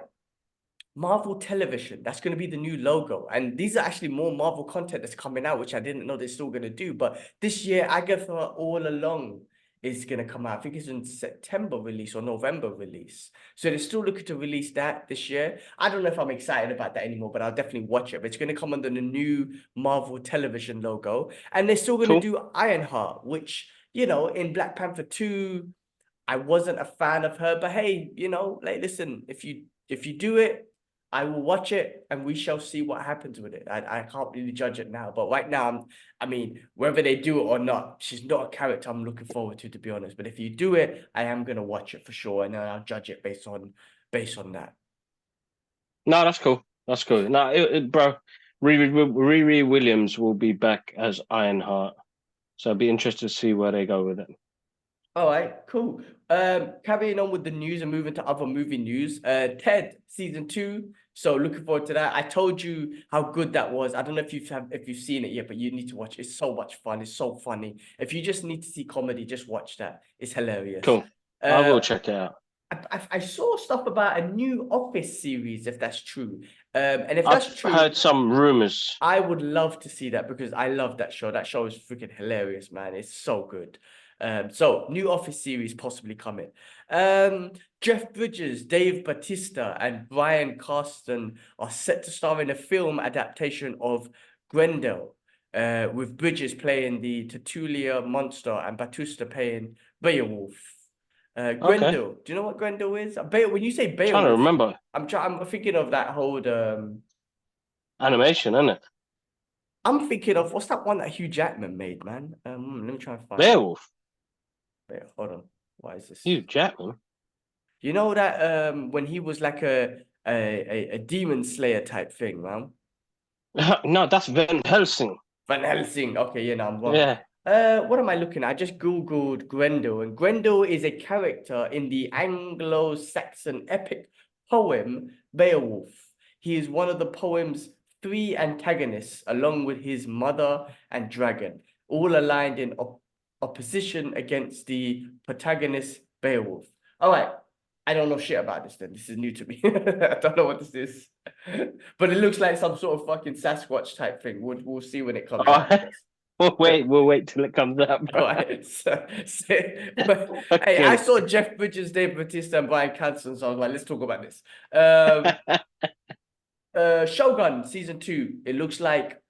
Marvel Television, that's going to be the new logo. And these are actually more Marvel content that's coming out, which I didn't know they're still going to do. But this year, Agatha All Along is going to come out. I think it's in September release or November release. So they're still looking to release that this year. I don't know if I'm excited about that anymore, but I'll definitely watch it. But it's going to come under the new Marvel Television logo. And they're still going to do Ironheart, which, in Black Panther 2, I wasn't a fan of her. But hey, listen, if you do it, I will watch it and we shall see what happens with it. I can't really judge it now. But right now, whether they do it or not, she's not a character I'm looking forward to be honest. But if you do it, I am going to watch it for sure. And then I'll judge it based on that.
No, that's cool. That's cool. No, bro, Riri Williams will be back as Ironheart. So I'd be interested to see where they go with it.
All right, cool. Carrying on with the news and moving to other movie news. Ted season 2. So looking forward to that. I told you how good that was. I don't know if you've seen it yet, but you need to watch it. It's so much fun. It's so funny. If you just need to see comedy, just watch that. It's hilarious.
Cool. I will check it out.
I saw stuff about a new Office series, if that's true. And if that's true,
I've heard some rumors.
I would love to see that because I love that show. That show is freaking hilarious, man. It's so good. So new Office series possibly coming. Jeff Bridges, Dave Bautista, and Bryan Cranston are set to star in a film adaptation of Grendel, with Bridges playing the Titular monster and Bautista playing Beowulf.
Okay.
Grendel. Do you know what Grendel is? When you say
Trying to
Beowulf,
remember.
I'm thinking of that whole
Animation, isn't it?
I'm thinking of what's that one that Hugh Jackman made, man? Let me try and find it.
Beowulf.
Wait, hold on. Why is this?
Hugh Jackman.
You know that when he was like a demon slayer type thing, man?
No, that's Van Helsing.
Van Helsing. Okay, yeah, no, I'm wrong.
Yeah.
What am I looking at? I just Googled Grendel, and Grendel is a character in the Anglo-Saxon epic poem Beowulf. He is one of the poem's three antagonists, along with his mother and dragon, all aligned in opposition against the protagonist Beowulf. All right, I don't know shit about this then. This is new to me. I don't know what this is. But it looks like some sort of fucking Sasquatch type thing. We'll see when it comes out.
We'll wait till it comes up.
All right. But, hey, I saw Jeff Bridges, Dave Bautista, and Bryan Cranston, so I was like, let's talk about this. Shogun season 2. It looks like,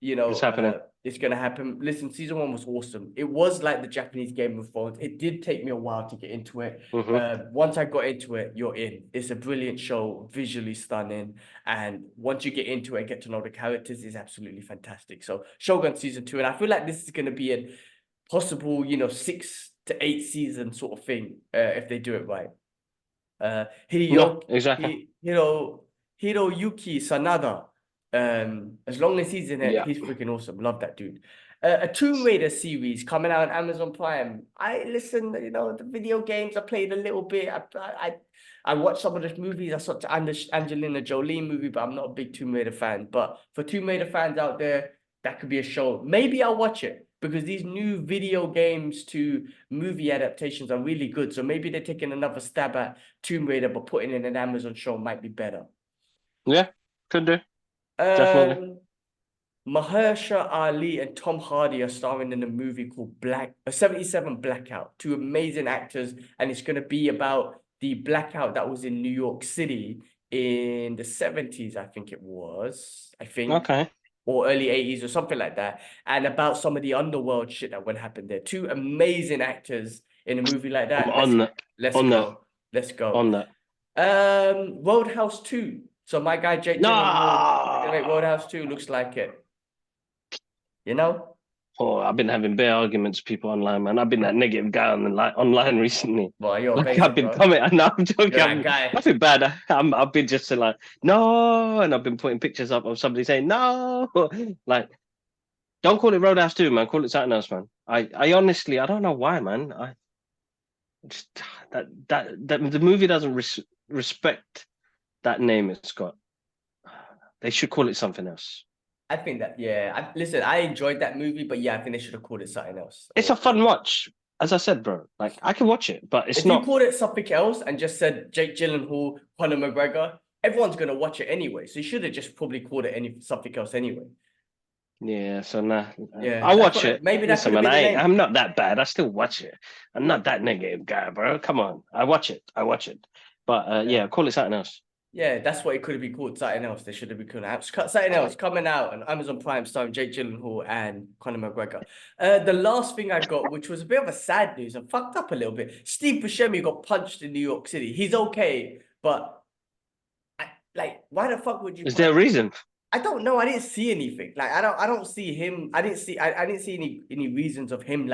It's happening.
It's gonna happen. Listen, season 1 was awesome. It was like the Japanese Game of Thrones. It did take me a while to get into it. Once I got into it, you're in. It's a brilliant show, visually stunning, and once you get into it and get to know the characters, it's absolutely fantastic. So Shogun season 2, and I feel like this is gonna be a possible, 6 to 8 season sort of thing, if they do it right.
Exactly.
Hiroyuki Sanada. As long as he's in it, he's freaking awesome. Love that dude. A Tomb Raider series coming out on Amazon Prime. I listen, the video games. I played a little bit. I watched some of the movies. I saw the Angelina Jolie movie, but I'm not a big Tomb Raider fan. But for Tomb Raider fans out there, that could be a show. Maybe I'll watch it because these new video games to movie adaptations are really good. So maybe they're taking another stab at Tomb Raider, but putting in an Amazon show might be better.
Yeah, could do. Definitely.
Mahershala Ali and Tom Hardy are starring in a movie called 77 Blackout. Two amazing actors, and it's going to be about the blackout that was in New York City in the 70s, I think it was.
Okay.
Or early 80s or something like that, and about some of the underworld shit that would happen there. Two amazing actors in a movie like that. Let's go.
On that.
Roadhouse 2. So my guy Jake Gyllenhaal make Roadhouse 2, looks like it.
Oh, I've been having bare arguments with people online, man. I've been that negative guy online recently.
Well, you're
I've been commenting. I'm joking. Nothing bad. I've been just like, no, and I've been putting pictures up of somebody saying no. Like, don't call it Roadhouse 2, man. Call it something else, man. I honestly, I don't know why, man. I just that the movie doesn't respect that name it's got. They should call it something else.
I think that, listen, I enjoyed that movie, but I think they should have called it something else.
It's a fun watch. As I said, bro, like I can watch it, but
if you called it something else and just said Jake Gyllenhaal, Conor McGregor, everyone's gonna watch it anyway. So you should have just probably called it something else anyway.
Yeah, so nah.
Yeah,
I'll watch it.
Maybe that's
man. I'm not that bad. I still watch it. I'm not that negative guy, bro. Come on, I watch it. But call it something else.
Yeah, that's what it could have been called. Something else. They should have been called something else coming out on Amazon Prime, starring Jake Gyllenhaal and Conor McGregor. The last thing I got, which was a bit of a sad news and fucked up a little bit. Steve Buscemi got punched in New York City. He's okay, but why the fuck would you?
Is there a reason?
I don't know. I didn't see anything. I don't see him. I didn't see any reasons of him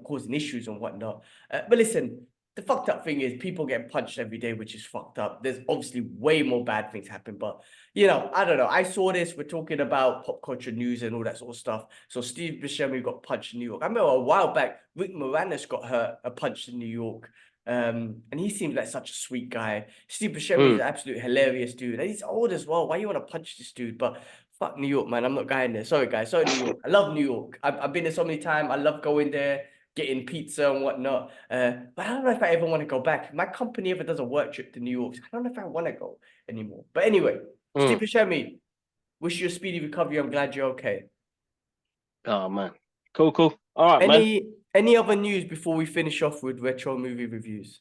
causing issues and whatnot. But listen. The fucked up thing is people get punched every day, which is fucked up. There's obviously way more bad things happen, but I don't know. I saw this. We're talking about pop culture news and all that sort of stuff. So Steve Buscemi got punched in New York. I remember a while back, Rick Moranis got punched in New York. And he seems like such a sweet guy. Steve Buscemi is an absolute hilarious dude. And he's old as well. Why you want to punch this dude? But fuck New York, man. I'm not going there. Sorry, guys. Sorry, New York. I love New York. I've been there so many times. I love going there, getting pizza and whatnot. But I don't know if I ever want to go back. My company ever does a work trip to New York. I don't know if I want to go anymore. But anyway, Steve Buscemi, wish you a speedy recovery. I'm glad you're okay.
Oh, man. Cool. All right, man.
Any other news before we finish off with retro movie reviews?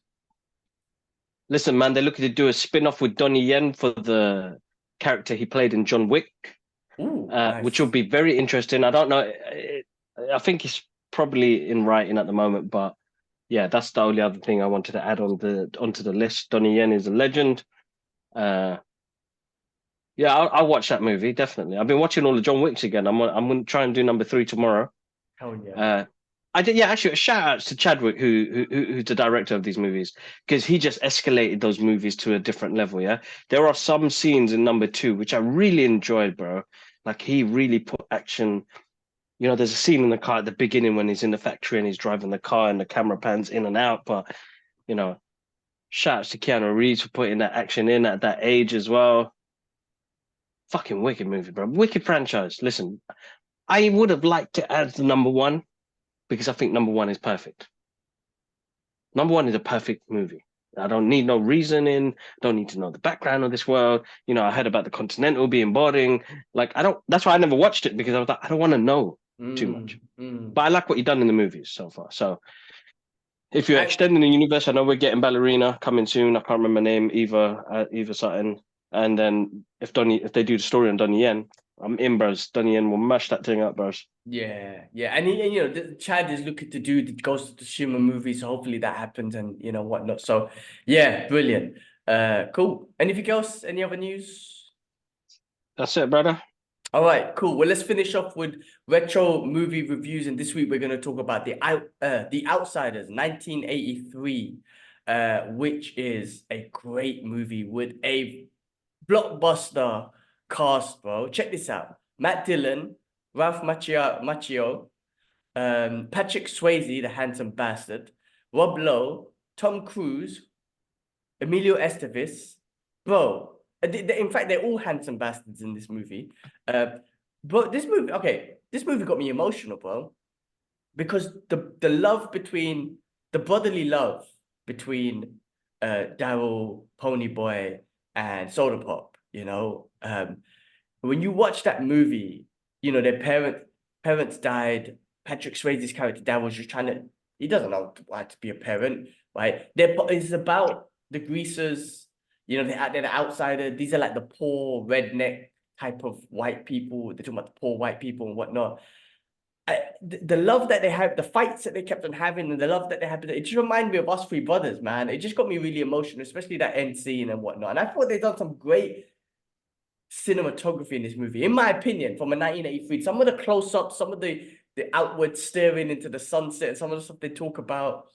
Listen, man, they're looking to do a spin-off with Donnie Yen for the character he played in John Wick,
Ooh,
which will
nice.
be very interesting. I don't know. I think it's probably in writing at the moment, but yeah, that's the only other thing I wanted to add onto the list. Donnie Yen is a legend. Yeah, I'll watch that movie definitely. I've been watching all the John Wicks again. I'm gonna try and do number 3 tomorrow.
Hell yeah.
I did, yeah. Actually, a shout out to Chadwick, who's the director of these movies, because he just escalated those movies to a different level. Yeah, there are some scenes in number 2 which I really enjoyed, bro. Like he really put action. You know, there's a scene in the car at the beginning when he's in the factory and he's driving the car and the camera pans in and out. But you know, shout out to Keanu Reeves for putting that action in at that age as well. Fucking wicked movie, bro. Wicked franchise. Listen, I would have liked to add the number 1 because I think number 1 is perfect. Number 1 is a perfect movie. I don't need no reasoning. Don't need to know the background of this world. You know, I heard about the Continental being boarding. Like, I don't. That's why I never watched it because I was like, I don't want to know too much. But I like what you've done in the movies so far. So, if you're extending the universe, I know we're getting Ballerina coming soon. I can't remember her name, Eva Sutton. And then if they do the story on Donnie Yen, I'm in, bros. Donnie Yen will mash that thing up, bros.
Yeah, yeah, and you know, Chad is looking to do the Ghost of Tsushima movie, so hopefully that happens and you know whatnot. So yeah, brilliant. Cool. Anything else? Any other news?
That's it, brother.
All right, cool. Well, let's finish off with retro movie reviews, and this week we're going to talk about the Outsiders, 1983, which is a great movie with a blockbuster cast, bro. Check this out: Matt Dillon, Ralph Macchio, Patrick Swayze, the handsome bastard, Rob Lowe, Tom Cruise, Emilio Estevez, bro. In fact, they're all handsome bastards in this movie. But this movie got me emotional, bro, because the love between the brotherly love between Daryl, Ponyboy, and Soda Pop. You know, when you watch that movie, you know their parents died. Patrick Swayze's character Daryl was just trying to. He doesn't know why to be a parent, right? It's about the greasers. You know, they're the outsider. These are like the poor redneck type of white people. They're talking about the poor white people and whatnot. The love that they have, the fights that they kept on having, and the love that they had, it just reminded me of us three brothers, man. It just got me really emotional, especially that end scene and whatnot. And I thought they've done some great cinematography in this movie, in my opinion, from a 1983. Some of the close-ups, some of the outward staring into the sunset, and some of the stuff they talk about.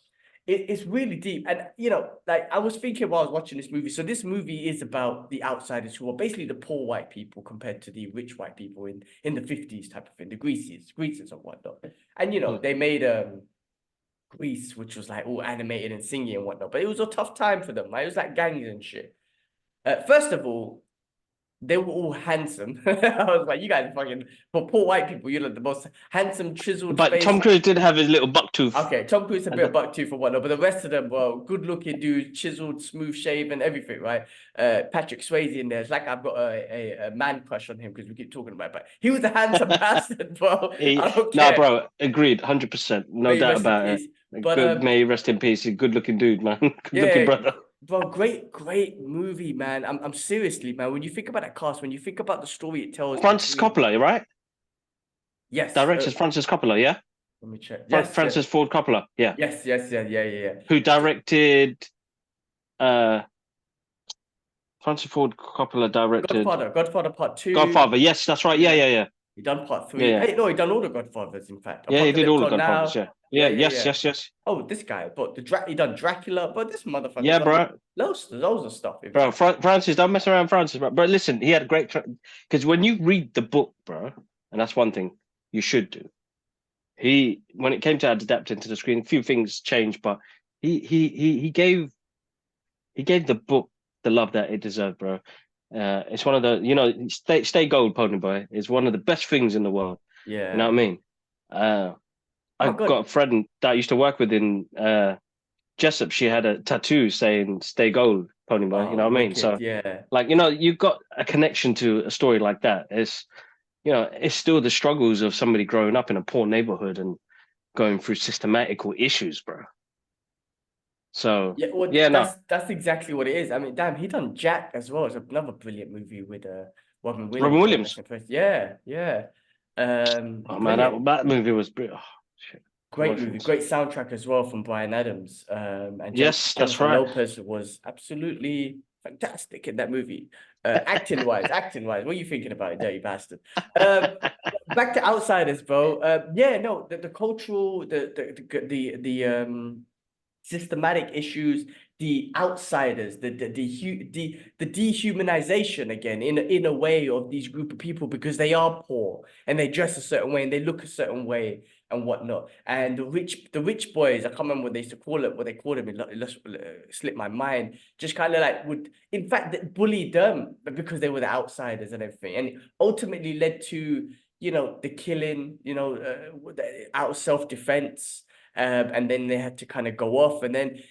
It's really deep. And, you know, like I was thinking while I was watching this movie. So this movie is about the outsiders who are basically the poor white people compared to the rich white people in the 50s type of thing, the greasers and whatnot. And, you know, they made Grease, which was like all animated and singing and whatnot. But it was a tough time for them, right? It was like gangs and shit. First of all, they were all handsome. I was like, you guys fucking, for poor white people, you're like the most handsome, chiseled
But
face.
Tom Cruise did have his little buck tooth.
Okay, Tom Cruise a bit of buck tooth or whatnot, but the rest of them were good-looking dudes, chiseled, smooth shave, and everything, right? Patrick Swayze in there. It's like I've got a man crush on him because we keep talking about it, but he was a handsome bastard, bro. I don't care.
No, bro, agreed, 100%, no doubt about it. But may he rest in peace. He's a good-looking dude, man. Good-looking brother.
Bro, great movie, man. I'm seriously, man. When you think about that cast, when you think about the story it tells,
Francis Coppola, right?
Yes.
Director's Francis Coppola, yeah.
Let me check.
Yes, Francis Ford Coppola, yeah.
Yes, yeah.
Who directed? Francis Ford Coppola directed
Godfather Part 2.
Godfather, yes, that's right. Yeah.
He done Part 3.
Yeah.
Hey, no, he done all the Godfathers, in fact.
Yeah, he did all the
Godfathers,
yeah. Yes.
Oh, this guy, but he done Dracula, but this motherfucker.
Yeah, bro.
Loads of stuff.
Bro, Francis, don't mess around, Francis, bro. But listen, he had a great because when you read the book, bro, and that's one thing you should do. When it came to adapting to the screen, a few things changed, but he gave the book the love that it deserved, bro. It's one of the, you know, Stay Gold, Ponyboy is one of the best things in the world.
Yeah,
you know what I mean. I've got a friend that I used to work with in Jessup. She had a tattoo saying "Stay Gold, Ponyboy." You know what I mean? So
yeah,
like, you know, you've got a connection to a story like that. It's, you know, it's still the struggles of somebody growing up in a poor neighborhood and going through systematical issues, bro. So
Yeah, well,
yeah, no,
that's exactly what it is. I mean, damn, he done Jack as well. It's another brilliant movie with Robin
Robin
Williams.
Williams.
Yeah, yeah.
Oh man,
Brilliant.
that movie was brilliant. Oh, shit.
Great movie, great soundtrack as well from Bryan Adams. And
Yes, that's
Jennifer
right.
Lopez was absolutely fantastic in that movie. Acting wise, what are you thinking about it, dirty bastard? Back to Outsiders, bro. Yeah, no, the cultural, the systematic issues, the outsiders, the dehumanization again in a way of these group of people because they are poor and they dress a certain way and they look a certain way and whatnot. And the rich boys, I can't remember what they used to call it, what they called them, it slipped my mind, just kind of like would, in fact, bully them because they were the outsiders and everything. And it ultimately led to, the killing, out of self-defense. And then they had to kind of go off. And then,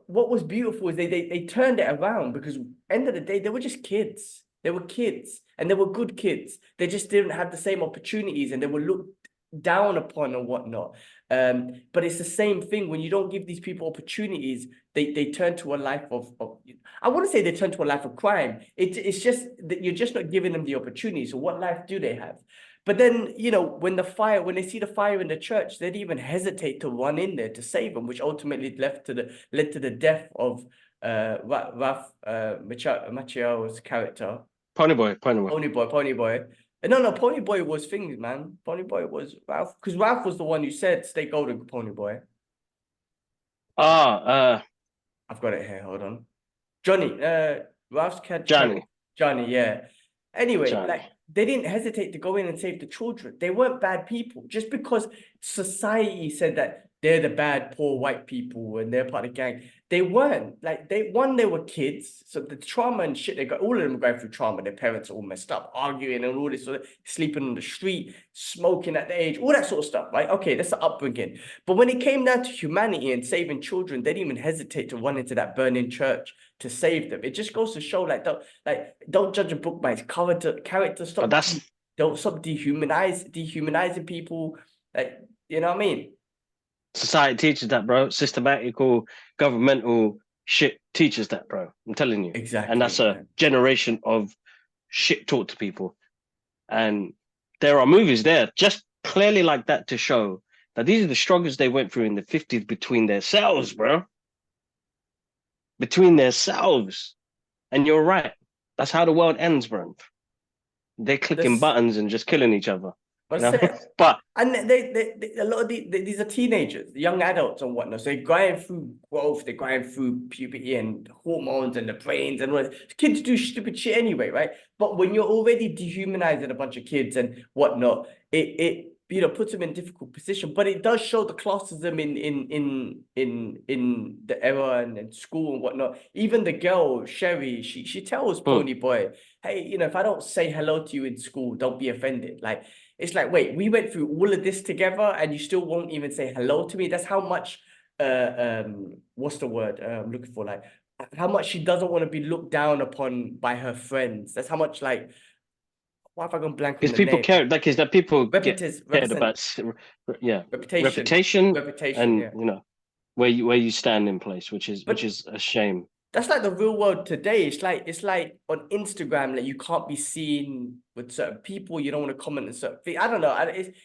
what was beautiful is they turned it around because end of the day, they were just kids. They were kids and they were good kids. They just didn't have the same opportunities and they were looked down upon and whatnot. But it's the same thing when you don't give these people opportunities, they turn to a life of I wouldn't say they turn to a life of crime. It's just that you're just not giving them the opportunity. So what life do they have? But then, when they see the fire in the church, they'd even hesitate to run in there to save them, which ultimately led to the death of Ralph Macchio's character.
Ponyboy.
Ponyboy. No, Ponyboy was things, man. Ponyboy was Ralph, because Ralph was the one who said, "Stay golden, Ponyboy."
Ah,
I've got it here. Hold on. Johnny. Ralph's cat.
Johnny.
Johnny. Yeah. Anyway,
Johnny.
like they didn't hesitate to go in and save the children. They weren't bad people. Just because society said that they're the bad, poor white people and they're part of the gang, they weren't. Like they were kids. So the trauma and shit they got, all of them are going through trauma. Their parents are all messed up, arguing and all this, sort of sleeping on the street, smoking at the age, all that sort of stuff, right? Okay, that's the upbringing. But when it came down to humanity and saving children, they didn't even hesitate to run into that burning church to save them. It just goes to show, don't judge a book by its character.
But
Don't stop dehumanizing people. Like, you know what I mean?
society teaches that, bro. Systematical governmental shit teaches that, bro. I'm telling you.
Exactly.
And that's a generation of shit taught to people. And there are movies there just clearly like that to show that these are the struggles they went through in the 50s between themselves, bro. Between themselves. And you're right. That's how the world ends, bro. They're clicking buttons and just killing each other.
But they a lot of these are teenagers, young adults and whatnot. So they're going through growth, they're going through puberty and hormones and the brains and all. Kids do stupid shit anyway, right? But when you're already dehumanizing a bunch of kids and whatnot, it puts them in a difficult position. But it does show the classism in the era and in school and whatnot. Even the girl Sherry, she tells Ponyboy, hey, if I don't say hello to you in school, don't be offended. Like. It's like, wait, we went through all of this together and you still won't even say hello to me. That's how much, what's the word I'm looking for? Like, how much she doesn't want to be looked down upon by her friends. That's how much, like, why have I gone blank on the name?
Because people care, like, is that people get cared about, reputation, and
yeah.
where you stand in place, which is a shame.
That's like the real world today. It's like on Instagram, like you can't be seen with certain people. You don't want to comment on certain things. I don't know.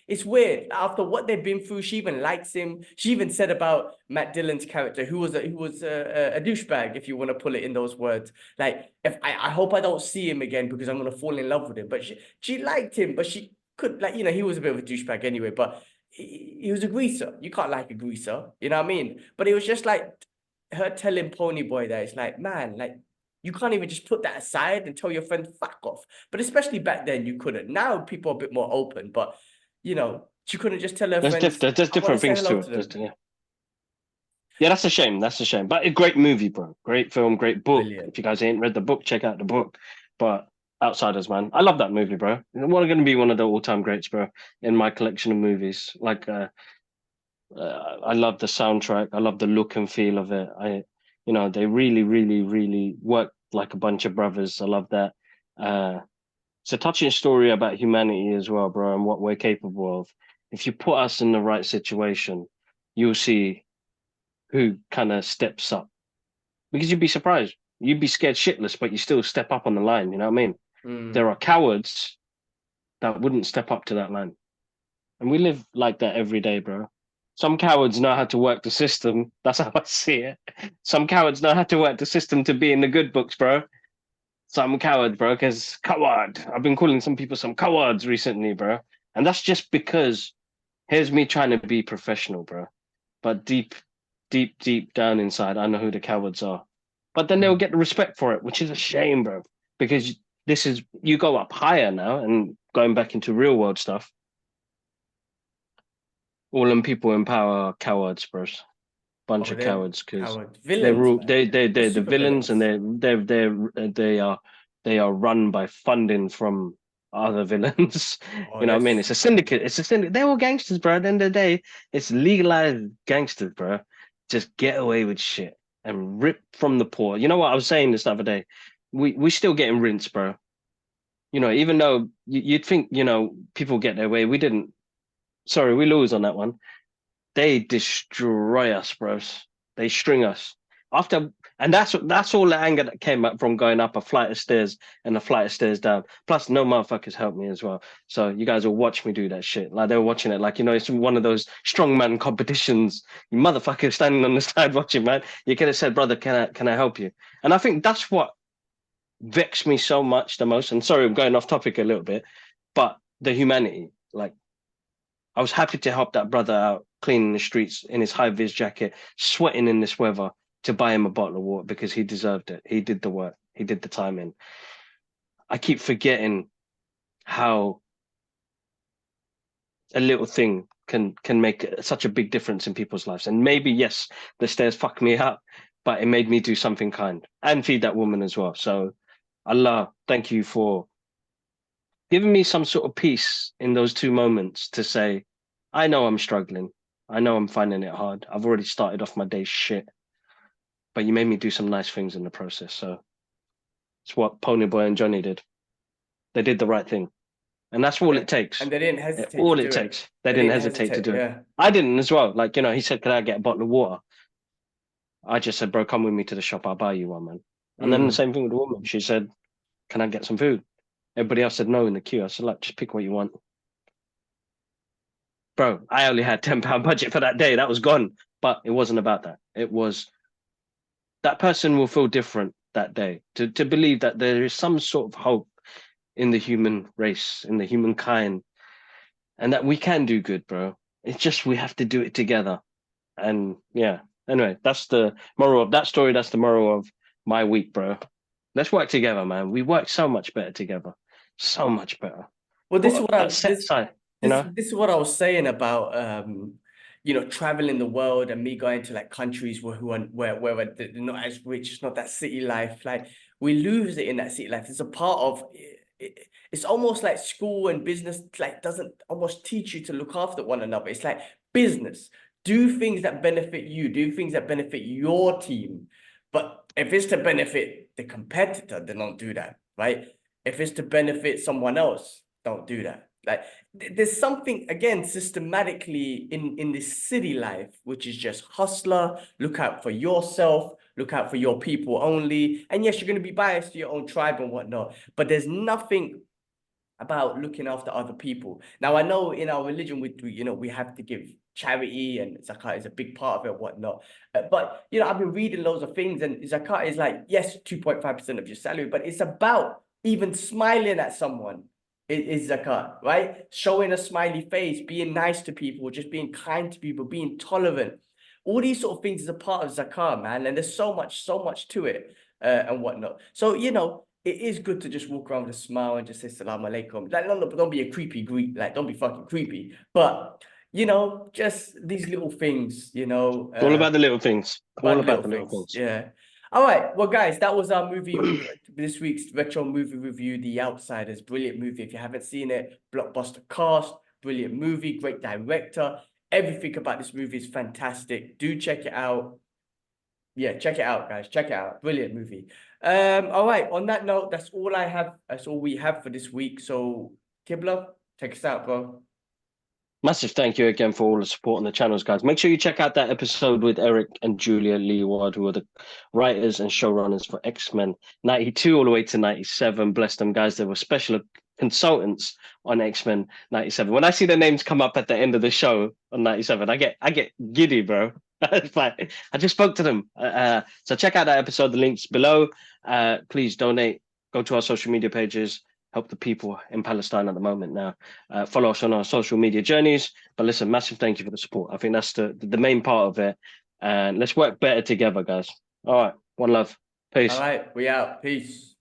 It's weird. After what they've been through, she even likes him. She even said about Matt Dillon's character, who was a douchebag, if you want to pull it in those words. Like, if I hope I don't see him again because I'm gonna fall in love with him. But she liked him, but she could, like, he was a bit of a douchebag anyway. But he was a greaser. You can't like a greaser. You know what I mean? But it was just like. Her telling Ponyboy that it's like, man, like you can't even just put that aside and tell your friend fuck off. But especially back then, you couldn't. Now people are a bit more open, but she couldn't just tell her friends.
There's different things to it. Yeah, that's a shame. That's a shame. But a great movie, bro. Great film, great book. Brilliant. If you guys ain't read the book, check out the book. But Outsiders, man, I love that movie, bro. It's going to be one of the all-time greats, bro, in my collection of movies. Like, I love the soundtrack. I love the look and feel of it. They really, really, really work like a bunch of brothers. I love that. It's a touching story about humanity as well, bro, and what we're capable of. if you put us in the right situation, you'll see who kind of steps up. Because you'd be surprised. You'd be scared shitless, but you still step up on the line. You know what I mean?
Mm.
There are cowards that wouldn't step up to that line. And we live like that every day, bro. Some cowards know how to work the system. That's how I see it. Some cowards know how to work the system to be in the good books, bro. Some cowards, bro, because coward. I've been calling some people some cowards recently, bro. And that's just because here's me trying to be professional, bro. But deep down inside, I know who the cowards are. But then they'll get the respect for it, which is a shame, bro. Because this is, you go up higher now and going back into real world stuff. All them people in power are cowards, bros. Bunch
Oh,
of
they're
cowards, because
coward
they're
villains,
all
man. They're
they're the
super
villains, and
villains.
they are run by funding from other villains.
Oh,
You know what I mean?
that's
It's a syndicate. It's a syndicate. They're all gangsters, bro. At the end of the day, it's legalized gangsters, bro. Just get away with shit and rip from the poor. You know what I was saying this the other day? We still getting rinsed, bro. You know, even though you'd think, you know, people get their way, we didn't. Sorry, we lose on that one. They destroy us, bros. They string us after, and that's all the anger that came up from going up a flight of stairs and a flight of stairs down. Plus, no motherfuckers helped me as well. So you guys will watch me do that shit. Like they were watching it, like, you know, it's one of those strongman competitions. You motherfuckers standing on the side watching, man. You could have said, brother, can I help you? And I think that's what vexed me so much the most. And sorry, I'm going off topic a little bit, but the humanity, like. I was happy to help that brother out cleaning the streets in his high vis jacket, sweating in this weather to buy him a bottle of water because he deserved it. He did the work. He did the time in. I keep forgetting how a little thing can make such a big difference in people's lives. And maybe yes, the stairs fucked me up, but it made me do something kind and feed that woman as well. So Allah, thank you for giving me some sort of peace in those two moments to say, I know I'm struggling. I know I'm finding it hard. I've already started off my day shit, but you made me do some nice things in the process. So it's what Ponyboy and Johnny did. They did the right thing. And that's all
yeah.
it takes.
And they didn't hesitate to
All it
do it.
takes. They
They
didn't
didn't
hesitate to
hesitate.
do it.
Yeah.
I didn't as well. Like, you know, he said, can I get a bottle of water? I just said, bro, come with me to the shop. I'll buy you one, man. And then the
Mm.
same thing with the woman. She said, can I get some food? Everybody else said no in the queue. I said, like, just pick what you want. Bro, I only had £10 budget for that day. That was gone. But it wasn't about that. It was that person will feel different that day. To believe that there is some sort of hope in the human race, in the humankind, and that we can do good, bro. It's just we have to do it together. And yeah. Anyway, that's the moral of that story. That's the moral of my week, bro. Let's work together, man. We work so much better together. So much better.
Well, this is
Put
what
that
I
set
this
aside, you
this
know?
this is what I was saying about you know, traveling the world and me going to like countries where they're not as rich, it's not that city life. Like we lose it in that city life. It's a part of it's almost like school and business like doesn't almost teach you to look after one another. It's like business. Do things that benefit you, do things that benefit your team. But if it's to benefit the competitor, then don't do that, right? If it's to benefit someone else, don't do that. Like there's something again systematically in this city life, which is just hustler, look out for yourself, look out for your people only. And yes, you're going to be biased to your own tribe and whatnot, but there's nothing about looking after other people. Now, I know in our religion, you know, we have to give charity and zakat is a big part of it, whatnot. But, you know, I've been reading loads of things and zakat is like, yes, 2.5% of your salary, but it's about even smiling at someone is zakat, right? Showing a smiley face, being nice to people, just being kind to people, being tolerant. All these sort of things is a part of zakat, man. And there's so much to it and whatnot. So, you know, it is good to just walk around with a smile and just say salam alaikum. Like, don't be a creepy Greek, like don't be fucking creepy. But you know, just these little things, you know,
All about the little things.
about
All
the little
about the little
things.
things.
Yeah. All right. Well, guys, that was our movie this week's retro movie review, The Outsiders. Brilliant movie. If you haven't seen it, blockbuster cast, brilliant movie, great director. Everything about this movie is fantastic. Do check it out. Yeah, check it out, guys. Check it out. Brilliant movie. All right. On that note, that's all I have. That's all we have for this week. So, Kibla, take us out, bro.
Massive thank you again for all the support on the channels, guys. Make sure you check out that episode with Eric and Julia Leeward, who are the writers and showrunners for X-Men 92 all the way to 97. Bless them, guys. They were special consultants on X-Men 97. When I see their names come up at the end of the show on 97, I get giddy, bro. It's like, I just spoke to them. So check out that episode. The link's below. Please donate. Go to our social media pages. Help the people in Palestine at the moment now. Follow us on our social media journeys. But listen, massive thank you for the support. I think that's the main part of it. And let's work better together, guys. All right. One love. Peace.
All right, we out. Peace.